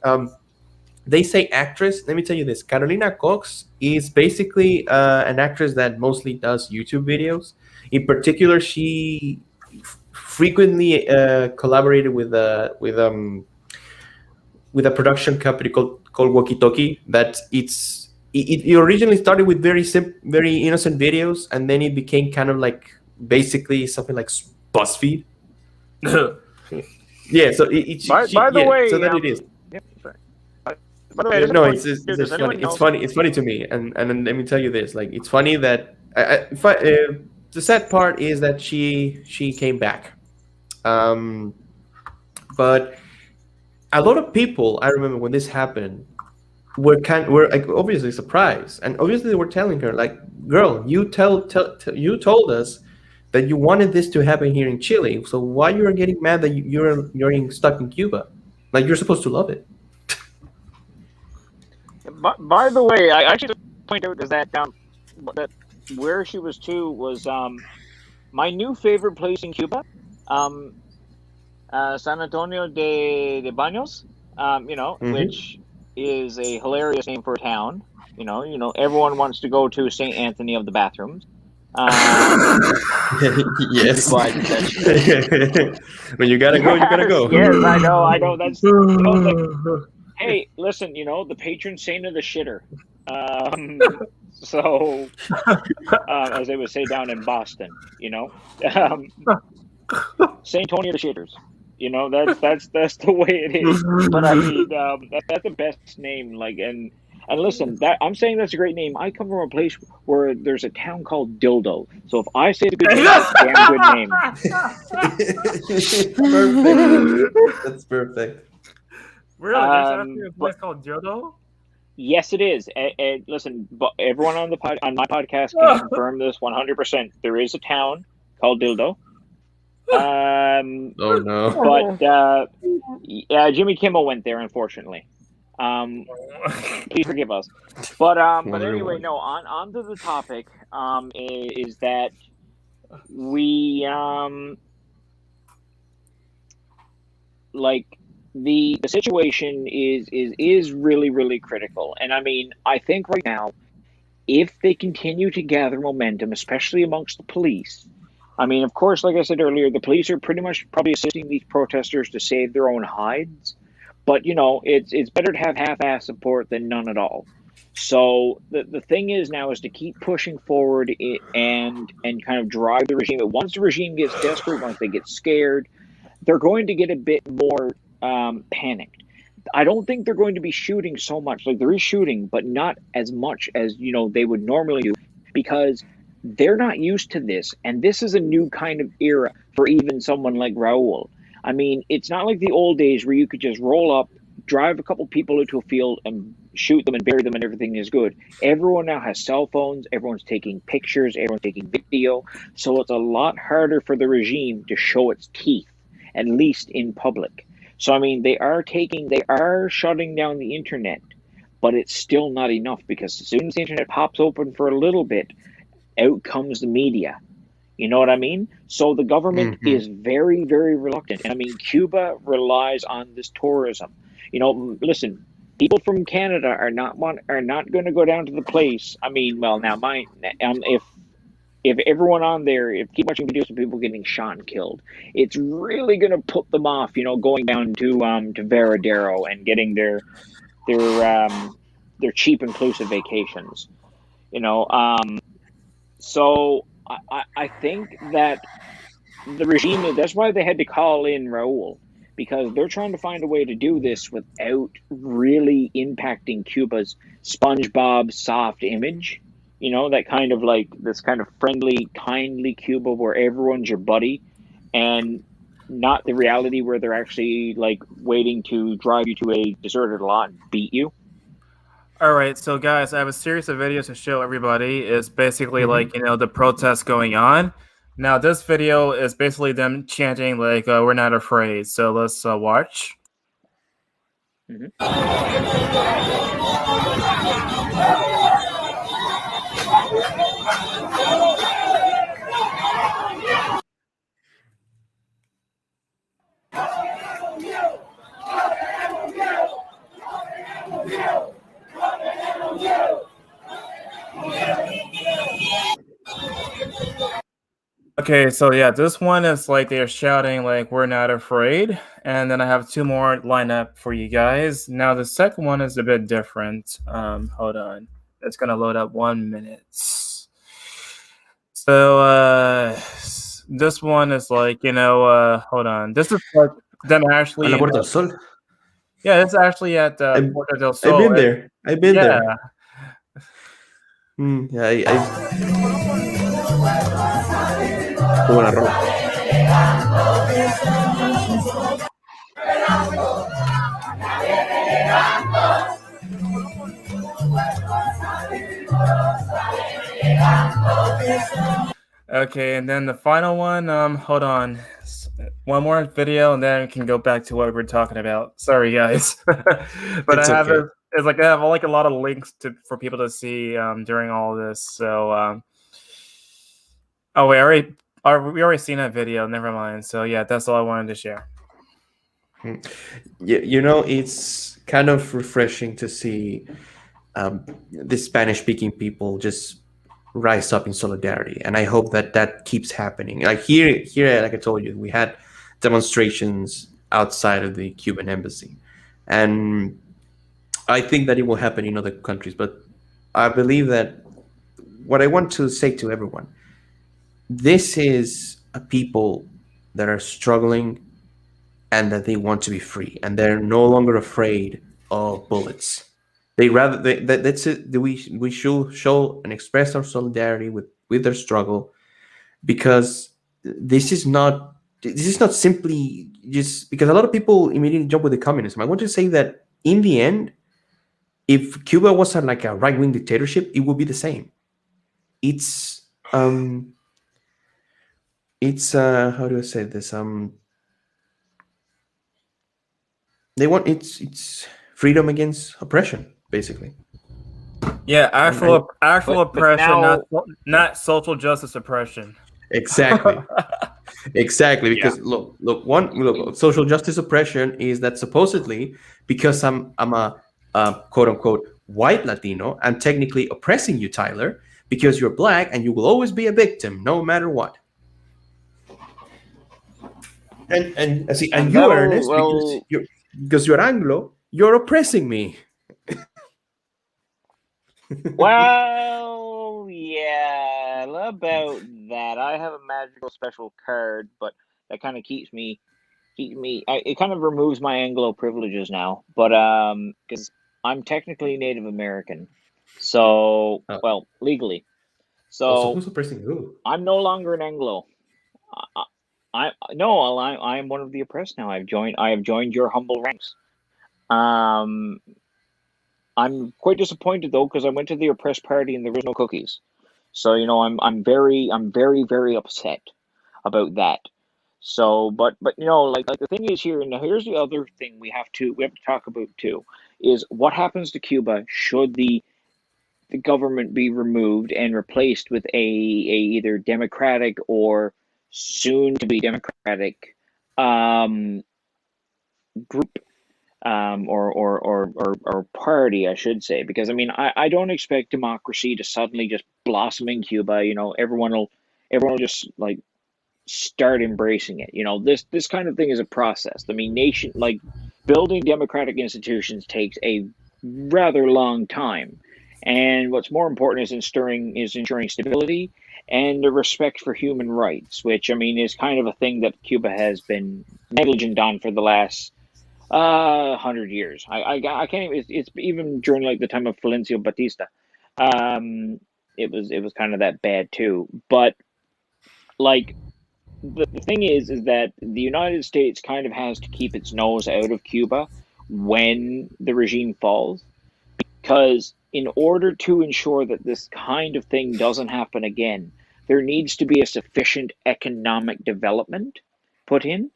they say actress. Let me tell you this. Carolina Cox is basically an actress that mostly does YouTube videos. In particular, she frequently collaborated with a production company called Walkie Talkie. That it originally started with very innocent videos, and then it became kind of like basically something like BuzzFeed. Yeah. So
by the way,
so that it is.
By the way,
no, it's funny. It's funny. It's funny to me, and let me tell you this. Like, it's funny that the sad part is that she came back, but a lot of people, I remember when this happened, were like obviously surprised, and obviously they were telling her, like, "Girl, you told us that you wanted this to happen here in Chile. So why you are getting mad that you're stuck in Cuba? Like, you're supposed to love it."
By the way, I actually just point out is that that where she was too was my new favorite place in Cuba, San Antonio de Baños, which is a hilarious name for a town. You know, everyone wants to go to St. Anthony of the bathrooms.
Yes. When you gotta go, you gotta go.
Yes, I know. That's like, hey, listen, the patron saint of the shitter. So, as they would say down in Boston, Saint Tony of the shitters. That's the way it is. But I mean, that's the best name. Like, and listen, I'm saying that's a great name. I come from a place where there's a town called Dildo. So if I say the good name, that's a damn good name.
Perfect. That's perfect.
Really? There's actually a place called Dildo?
Yes, it is. Listen, but everyone on my podcast can confirm this 100%. There is a town called Dildo.
Oh no!
But Jimmy Kimmel went there, unfortunately. Please forgive us. But anyway, no. On to the topic. Is that we like the situation is really, really critical, and I mean, I think right now, if they continue to gather momentum, especially amongst the police. I mean, of course, like I said earlier, the police are pretty much probably assisting these protesters to save their own hides. But, it's better to have half-ass support than none at all. So the thing is now is to keep pushing forward and kind of drive the regime. Once the regime gets desperate, once they get scared, they're going to get a bit more panicked. I don't think they're going to be shooting so much. Like, there is shooting, but not as much as, they would normally do, because they're not used to this, and this is a new kind of era for even someone like Raul. I mean, it's not like the old days where you could just roll up, drive a couple people into a field and shoot them and bury them and everything is good. Everyone now has cell phones, everyone's taking pictures, everyone's taking video, so it's a lot harder for the regime to show its teeth, at least in public. So, I mean, they are shutting down the internet, but it's still not enough, because as soon as the internet pops open for a little bit, out comes the media. You know what I mean? So the government is very, very reluctant. And I mean, Cuba relies on this tourism. Listen, people from Canada are not going to go down to the place. I mean, well, now if everyone on there, keep watching videos of people getting shot and killed, it's really going to put them off, going down to Varadero and getting their cheap inclusive vacations. So I think that the regime, that's why they had to call in Raul, because they're trying to find a way to do this without really impacting Cuba's SpongeBob soft image. You know, that kind of like this kind of friendly, kindly Cuba where everyone's your buddy, and not the reality where they're actually like waiting to drive you to a deserted lot and beat you.
All right, so guys, I have a series of videos to show everybody. It's basically like, you know, the protests going on. Now, this video is basically them chanting like, "We're not afraid." So let's watch. Okay, so yeah, this one is like they're shouting like, "We're not afraid," and then I have two more lined up for you guys. Now the second one is a bit different. Hold on, it's gonna load up 1 minute. So this one is like, you know, hold on. This is like them actually.
La Puerta del Sol.
Yeah, it's actually at Puerta del Sol.
I've been there. I've been there.
Yeah,
Buena rola.
Okay, and then the final one, hold on. One more video and then we can go back to what we're talking about. Sorry guys. But
It's
I have
okay.
it's like I have like a lot of links for people to see during all this. So oh wait, we already seen that video, never mind. So yeah, that's all I wanted to share.
You know, it's kind of refreshing to see the Spanish-speaking people just rise up in solidarity, and I hope that that keeps happening. Like here, like I told you, we had demonstrations outside of the Cuban embassy, and I think that it will happen in other countries. But I believe that what I want to say to everyone, this is a people that are struggling and that they want to be free, and they're no longer afraid of bullets. They rather that's it. We should show and express our solidarity with their struggle, because this is not simply just because a lot of people immediately jump with the communism. I want to say that in the end, if Cuba was like a right-wing dictatorship, it would be the same. It's how do I say this? They want it's freedom against oppression, basically.
Yeah, actual oppression, not social justice oppression.
Exactly. Exactly, because look, social justice oppression is that supposedly because I'm a quote unquote white Latino, I'm technically oppressing you, Tyler, because you're black and you will always be a victim no matter what. And see, and you, Ernest, because you're Anglo, you're oppressing me.
Well, yeah, about that. I have a magical special card, but that kind of keeps me. It kind of removes my Anglo privileges now, but because I'm technically Native American, so well legally. So
who's oppressing who?
I'm no longer an Anglo. I am one of the oppressed now. I have joined your humble ranks. I'm quite disappointed though, because I went to the oppressed party and there was no cookies. So I'm very very upset about that. So but like the thing is here, and now here's the other thing we have to talk about too, is what happens to Cuba should the government be removed and replaced with a either democratic or soon to be democratic group. Or party, I should say, because I mean I don't expect democracy to suddenly just blossom in Cuba. Everyone will just like start embracing it. This kind of thing is a process. I mean, building democratic institutions takes a rather long time, and what's more important is ensuring stability and a respect for human rights, which, I mean, is kind of a thing that Cuba has been negligent on for the last 100 years. I can't even, it's even during like the time of Florencio Batista. It was kind of that bad too. But like the thing is that the United States kind of has to keep its nose out of Cuba when the regime falls, because in order to ensure that this kind of thing doesn't happen again, there needs to be a sufficient economic development put in.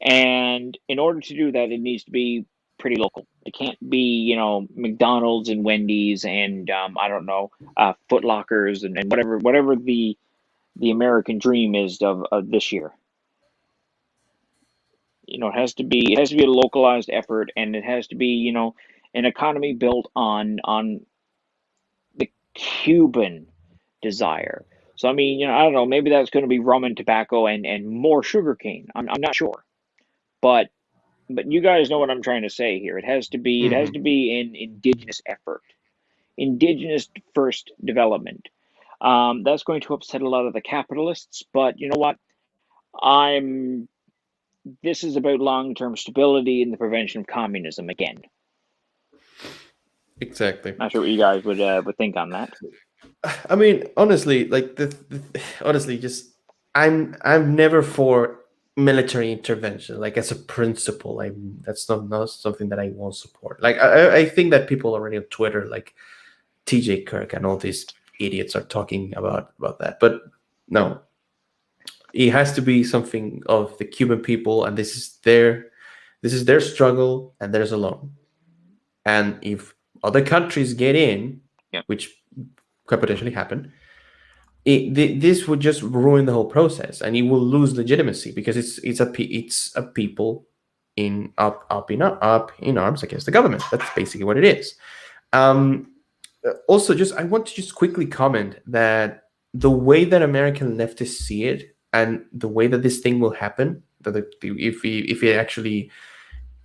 And in order to do that, it needs to be pretty local. It can't be, McDonald's and Wendy's and I don't know, Foot Lockers and whatever the American dream is of this year. It has to be a localized effort, and it has to be, an economy built on the Cuban desire. So I mean, I don't know, maybe that's going to be rum and tobacco and more sugarcane. I'm not sure. But you guys know what I'm trying to say here. It has to be an indigenous effort, indigenous first development. That's going to upset a lot of the capitalists, but you know what? This is about long-term stability and the prevention of communism again.
Exactly.
Not sure what you guys would think on that.
I mean, honestly, like just I'm never for military intervention, like as a principle. That's not something that I won't support. Like I think that people already on Twitter, like TJ Kirk and all these idiots, are talking about that, but no, it has to be something of the Cuban people, and this is their struggle and theirs alone. And if other countries get in, which could potentially happen, this would just ruin the whole process, and it will lose legitimacy, because it's a people up in arms against the government. That's basically what it is. Also, I want to just quickly comment that the way that American leftists see it, and the way that this thing will happen, that if it actually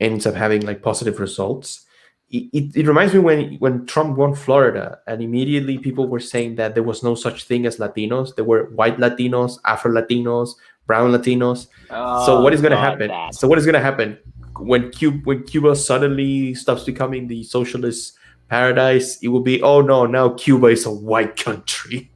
ends up having like positive results, it reminds me when Trump won Florida, and immediately people were saying that there was no such thing as Latinos. There were white Latinos, Afro Latinos, brown Latinos. So what is going to happen? So what is going to happen when Cuba suddenly stops becoming the socialist paradise? It will be, oh no, now Cuba is a white country.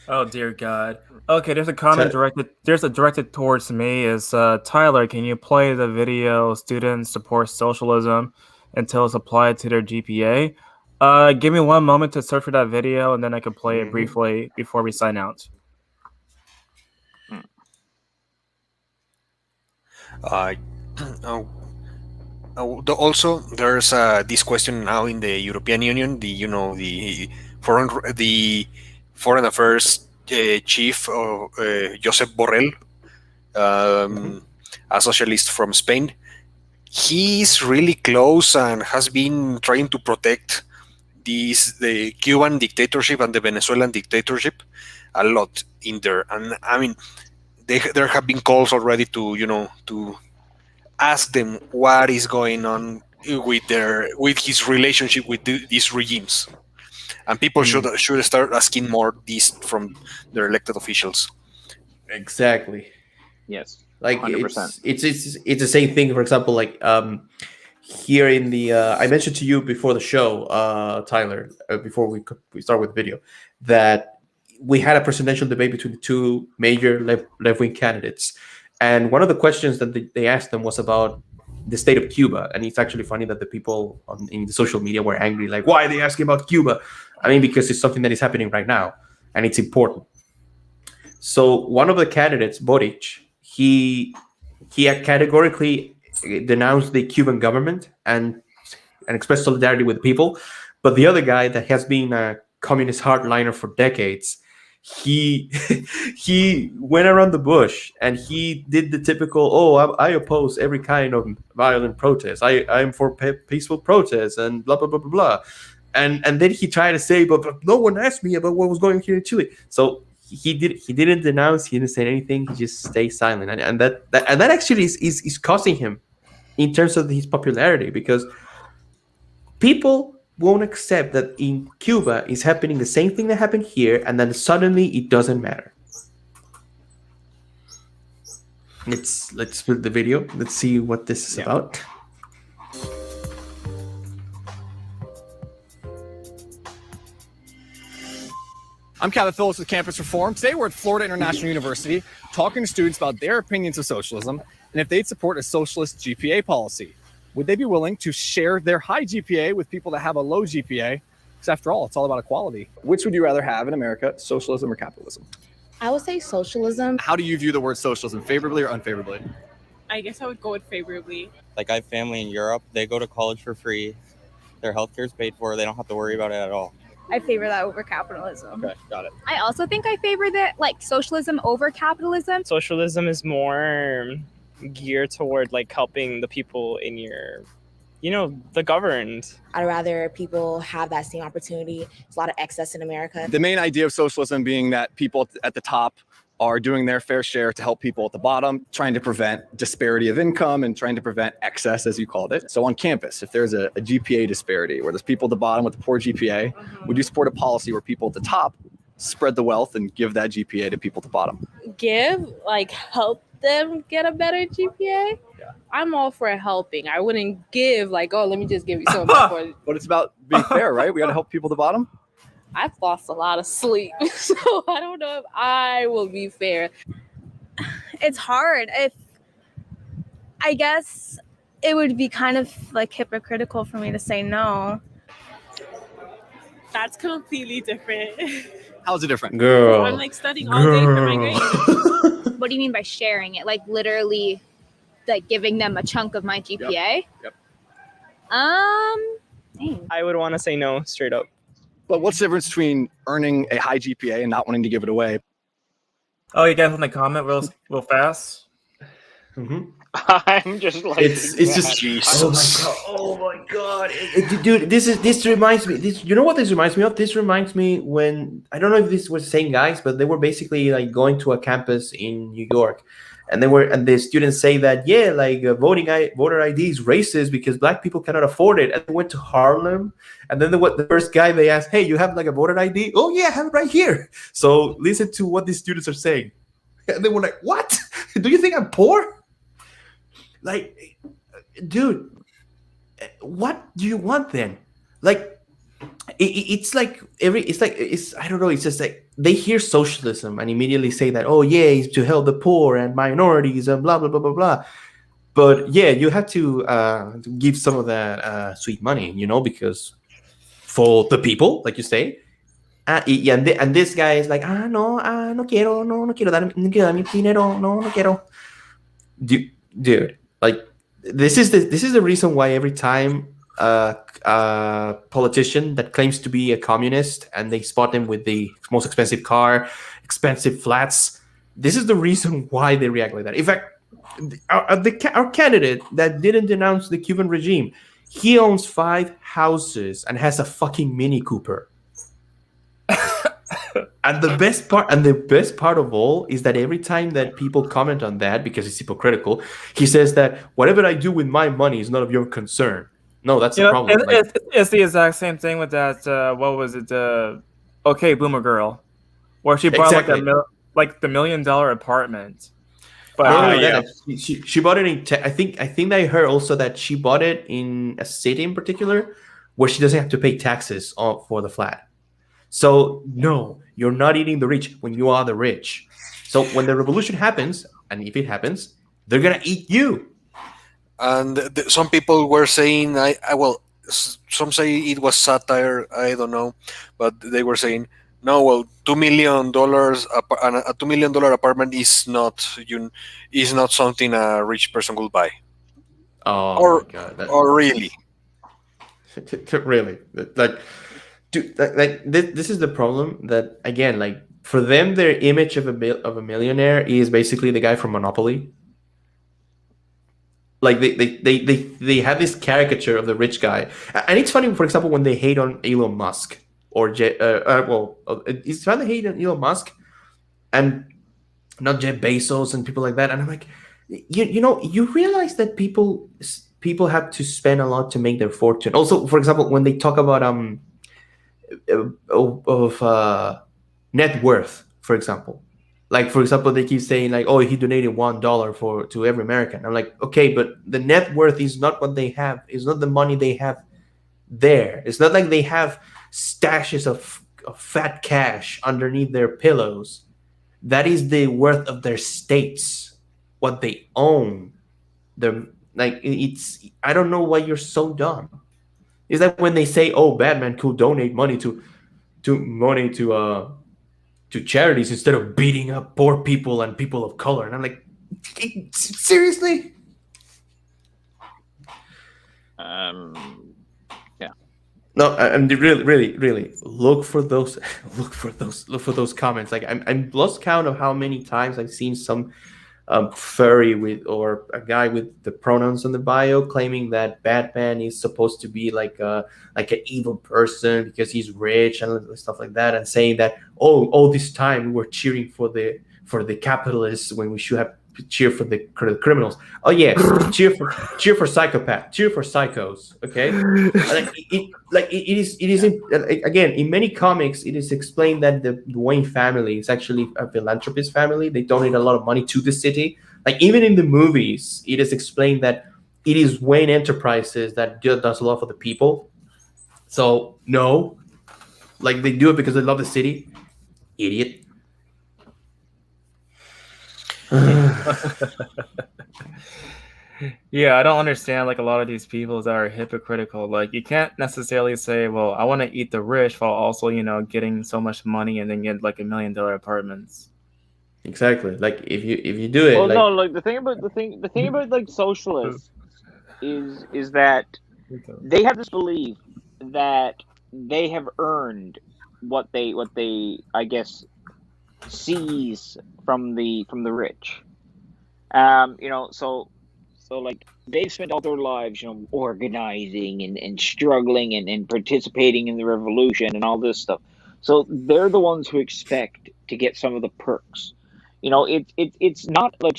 Oh dear God. Okay, there's a comment directed towards me. Is Tyler, can you play the video "Students Support Socialism Until It's Applied to Their GPA"? Give me one moment to search for that video, and then I can play it briefly before we sign out.
Also, there's this question now in the European Union. The foreign affairs chief, Josep Borrell, a socialist from Spain. He's really close and has been trying to protect the Cuban dictatorship and the Venezuelan dictatorship a lot in there. And I mean, there have been calls already to ask them what is going on with his relationship with these regimes. And people should start asking more this from their elected officials.
Exactly.
Yes.
Like
100%.
It's the same thing. For example, like here in the I mentioned to you before the show, Tyler, before we start with the video, that we had a presidential debate between the two major left-wing candidates, and one of the questions that they asked them was about the state of Cuba. And it's actually funny that the people in the social media were angry, like, why are they asking about Cuba? I mean, because it's something that is happening right now, and it's important. So one of the candidates, Boric, he categorically denounced the Cuban government and expressed solidarity with the people. But the other guy that has been a communist hardliner for decades, he went around the bush and he did the typical, I oppose every kind of violent protest. I'm for peaceful protests and blah, blah, blah, blah, blah. And then he tried to say, but no one asked me about what was going on here in Chile. So he didn't denounce, he didn't say anything, he just stayed silent. And that actually is costing him in terms of his popularity, because people won't accept that in Cuba is happening the same thing that happened here, and then suddenly it doesn't matter. Let's put the video. Let's see what this is about.
I'm Kevin Phillips with Campus Reform. Today we're at Florida International University talking to students about their opinions of socialism and if they'd support a socialist GPA policy. Would they be willing to share their high GPA with people that have a low GPA? Because after all, it's all about equality. Which would you rather have in America, socialism or capitalism?
I would say socialism.
How do you view the word socialism, favorably or unfavorably?
I guess I would go with favorably.
Like I have family in Europe. They go to college for free. Their healthcare is paid for. They don't have to worry about it at all.
I favor that over capitalism.
Okay, got it.
I also think I favor that, like socialism over capitalism.
Socialism is more geared toward like helping the people in your, the governed.
I'd rather people have that same opportunity. There's a lot of excess in America.
The main idea of socialism being that people at the top are doing their fair share to help people at the bottom, trying to prevent disparity of income and trying to prevent excess, as you called it. So on campus, if there's a GPA disparity where there's people at the bottom with a poor GPA, would you support a policy where people at the top spread the wealth and give that GPA to people at the bottom?
Help them get a better GPA? Yeah. I'm all for helping. I wouldn't give let me just give you something.
But it's about being fair, right? We got to help people at the bottom.
I've lost a lot of sleep, so I don't know if I will be fair.
It's hard. I guess it would be kind of hypocritical for me to say no.
That's completely different.
How's it different?
Girl.
I'm studying all day for my grades.
What do you mean by sharing it? Literally, giving them a chunk of my GPA?
Yep.
Dang.
I would want to say no, straight up.
But what's the difference between earning a high GPA and not wanting to give it away?
Oh, you guys want to comment real fast?
Mm-hmm.
I'm just like
it's just oh my god, dude. This reminds me. You know what this reminds me of? This reminds me when I don't know if this was the same guys, but they were basically going to a campus in New York. And the students say that voter ID is racist because black people cannot afford it. And they went to Harlem, and then the first guy they asked, "Hey, you have a voter ID?" "Oh yeah, I have it right here." So listen to what these students are saying, and they were like, "What? Do you think I'm poor?" Dude, what do you want then? It's I don't know. It's just they hear socialism and immediately say that, oh yeah, it's to help the poor and minorities and blah blah blah blah blah. But yeah, you have to give some of that sweet money, because for the people, like you say. And this guy is like, no quiero dar mi dinero, no quiero. Dude, this is the reason why every time a politician that claims to be a communist and they spot him with the most expensive car, expensive flats, this is the reason why they react like that. In fact, our candidate that didn't denounce the Cuban regime, he owns 5 houses and has a fucking Mini Cooper. And the best part of all is that every time that people comment on that, because it's hypocritical, he says that whatever I do with my money is none of your concern. No, that's the problem.
It's the exact same thing with that. What was it? Okay, Boomer Girl, where she bought the $1 million apartment. But
she bought it in. I think I heard also that she bought it in a city in particular where she doesn't have to pay taxes for the flat. So no, you're not eating the rich when you are the rich. So when the revolution happens, and if it happens, they're gonna eat you.
And some people were saying, some say it was satire. I don't know, but they were saying, no, well, $2 million, a $2 million apartment is not something a rich person will buy.
Oh, my God.
Or really,
really, dude, this is the problem. That again, for them, their image of a millionaire is basically the guy from Monopoly. They have this caricature of the rich guy, and it's funny. For example, when they hate on Elon Musk it's fun to hate on Elon Musk, and not Jeff Bezos and people like that. And I'm like, you realize that people people have to spend a lot to make their fortune. Also, for example, when they talk about net worth, for example, like for example, they keep saying like, oh, he donated $1 to every American. I'm like, okay, but the net worth is not what they have. It's not the money they have there. It's not like they have stashes of fat cash underneath their pillows. That is the worth of their states, what they own. It's I don't know why you're so dumb. It's like when they say, "Oh, Batman could donate money to charities instead of beating up poor people and people of color," and I'm like, seriously?
Yeah.
No, I'm really look for those comments. Like I'm lost count of how many times I've seen some furry or a guy with the pronouns on the bio claiming that Batman is supposed to be like an evil person because he's rich and stuff like that, and saying that all this time we were cheering for the capitalists when we should have cheer for the criminals. Oh yeah, cheer for psychopath, cheer for psychos. Okay, it is again in many comics it is explained that the Wayne family is actually a philanthropist family. They donate a lot of money to the city. Like even in the movies, it is explained that it is Wayne Enterprises that does a lot for the people. So no, like they do it because they love the city. Idiot.
Yeah, I don't understand like a lot of these people that are hypocritical. Like you can't necessarily say, well, I want to eat the rich while also, getting so much money and then get like $1 million apartments.
Exactly. Like if you do it.
Well, no, like the thing about like socialists is that they have this belief that they have earned what they I guess seize from the rich. So like they've spent all their lives, organizing and struggling and participating in the revolution and all this stuff. So they're the ones who expect to get some of the perks. It's not like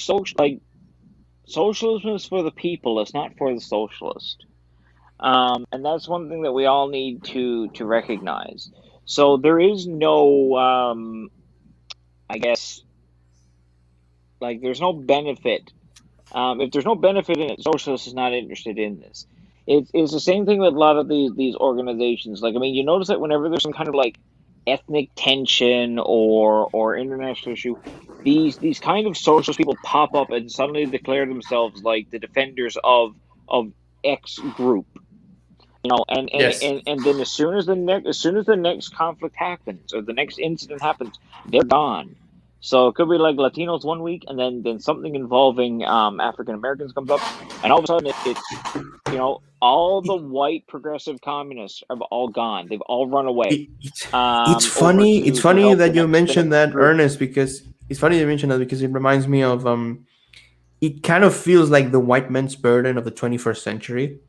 socialism is for the people. It's not for the socialist. And that's one thing that we all need to recognize. So there is no, I guess, like there's no benefit. If there's no benefit in it, socialists is not interested in this. It's the same thing with a lot of these organizations. Like, I mean, you notice that whenever there's some kind of like ethnic tension or international issue, these kind of socialist people pop up and suddenly declare themselves like the defenders of X group. And then as soon as the next conflict happens or the next incident happens, they're gone. So it could be like Latinos one week, and then something involving African Americans comes up, and all of a sudden it's all the white progressive communists are all gone. They've all run away.
It's funny. It's funny that you mentioned that, Ernest, because it's funny you mentioned that because it reminds me of it kind of feels like the white man's burden of the 21st century.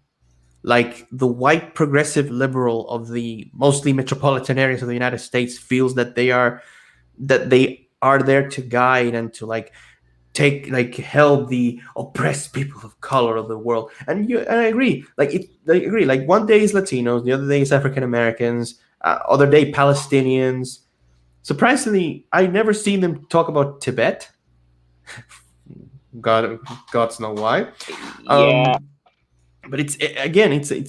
Like the white progressive liberal of the mostly metropolitan areas of the United States feels that they are there to guide and to help the oppressed people of color of the world. And I agree. I agree. Like one day is Latinos, the other day is African Americans, other day Palestinians. Surprisingly, I never seen them talk about Tibet. God's know why.
Yeah.
But it's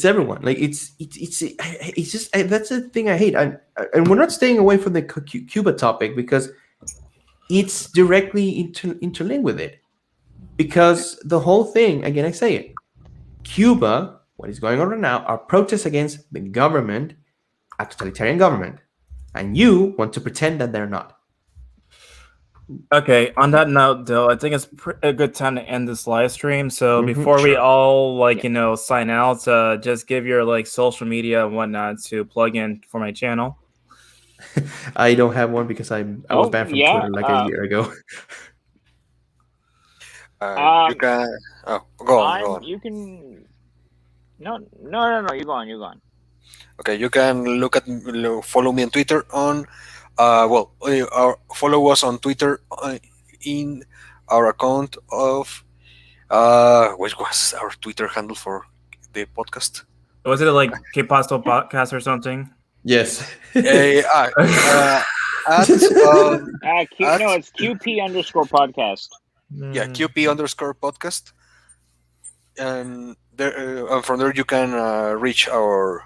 everyone. Like it's just that's the thing I hate. And we're not staying away from the Cuba topic because it's directly interlinked with it. Because the whole thing, again, I say it, Cuba, what is going on right now, are protests against the government, a totalitarian government, and you want to pretend that they're not.
Okay, on that note, though, I think it's a good time to end this live stream. So before we all sign out, just give your social media and whatnot to plug in for my channel.
I don't have one because I was banned from Twitter a year ago.
You can go on.
You can. No. You go on.
Okay, you can follow me on Twitter on. Follow us on Twitter in our account of What was our Twitter handle for the podcast?
Was it like Que Paso Podcast or something?
Yes.
No, it's QP_podcast.
Yeah, QP_podcast. And there, from there you can reach our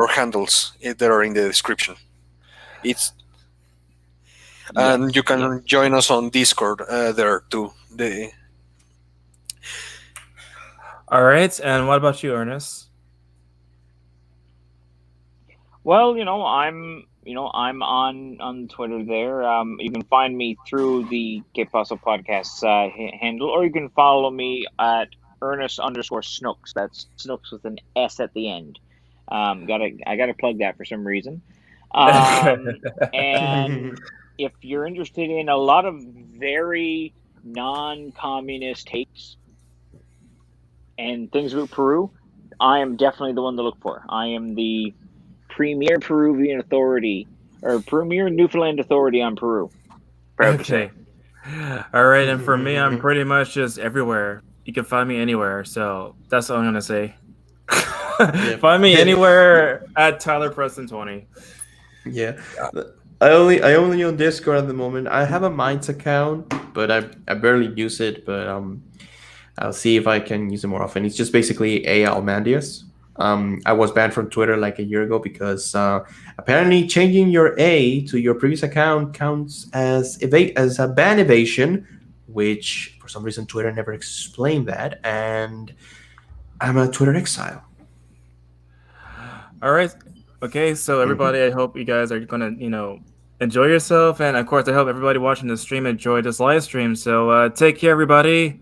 handles that are in the description. And you can join us on Discord there too.
All right, and what about you, Ernest?
Well, I'm on Twitter there. You can find me through the Que Paso Podcast handle, or you can follow me at Ernest_Snooks. That's Snooks with an S at the end. I gotta plug that for some reason. And if you're interested in a lot of very non-communist takes and things about Peru, I am definitely the one to look for. I am the premier Peruvian authority, or premier Newfoundland authority on Peru. Proud to say.
All right, and for me, I'm pretty much just everywhere. You can find me anywhere, so that's all I'm gonna say. Find me anywhere at Tyler Preston 20.
Yeah, I only on Discord at the moment. I have a Minds account, but I barely use it. But I'll see if I can use it more often. It's just basically A Almandias. I was banned from Twitter like a year ago because apparently changing your A to your previous account counts as a ban evasion, which for some reason Twitter never explained that, and I'm a Twitter exile.
All right. Okay, so everybody, I hope you guys are gonna, enjoy yourself, and of course, I hope everybody watching the stream enjoyed this live stream. So take care, everybody.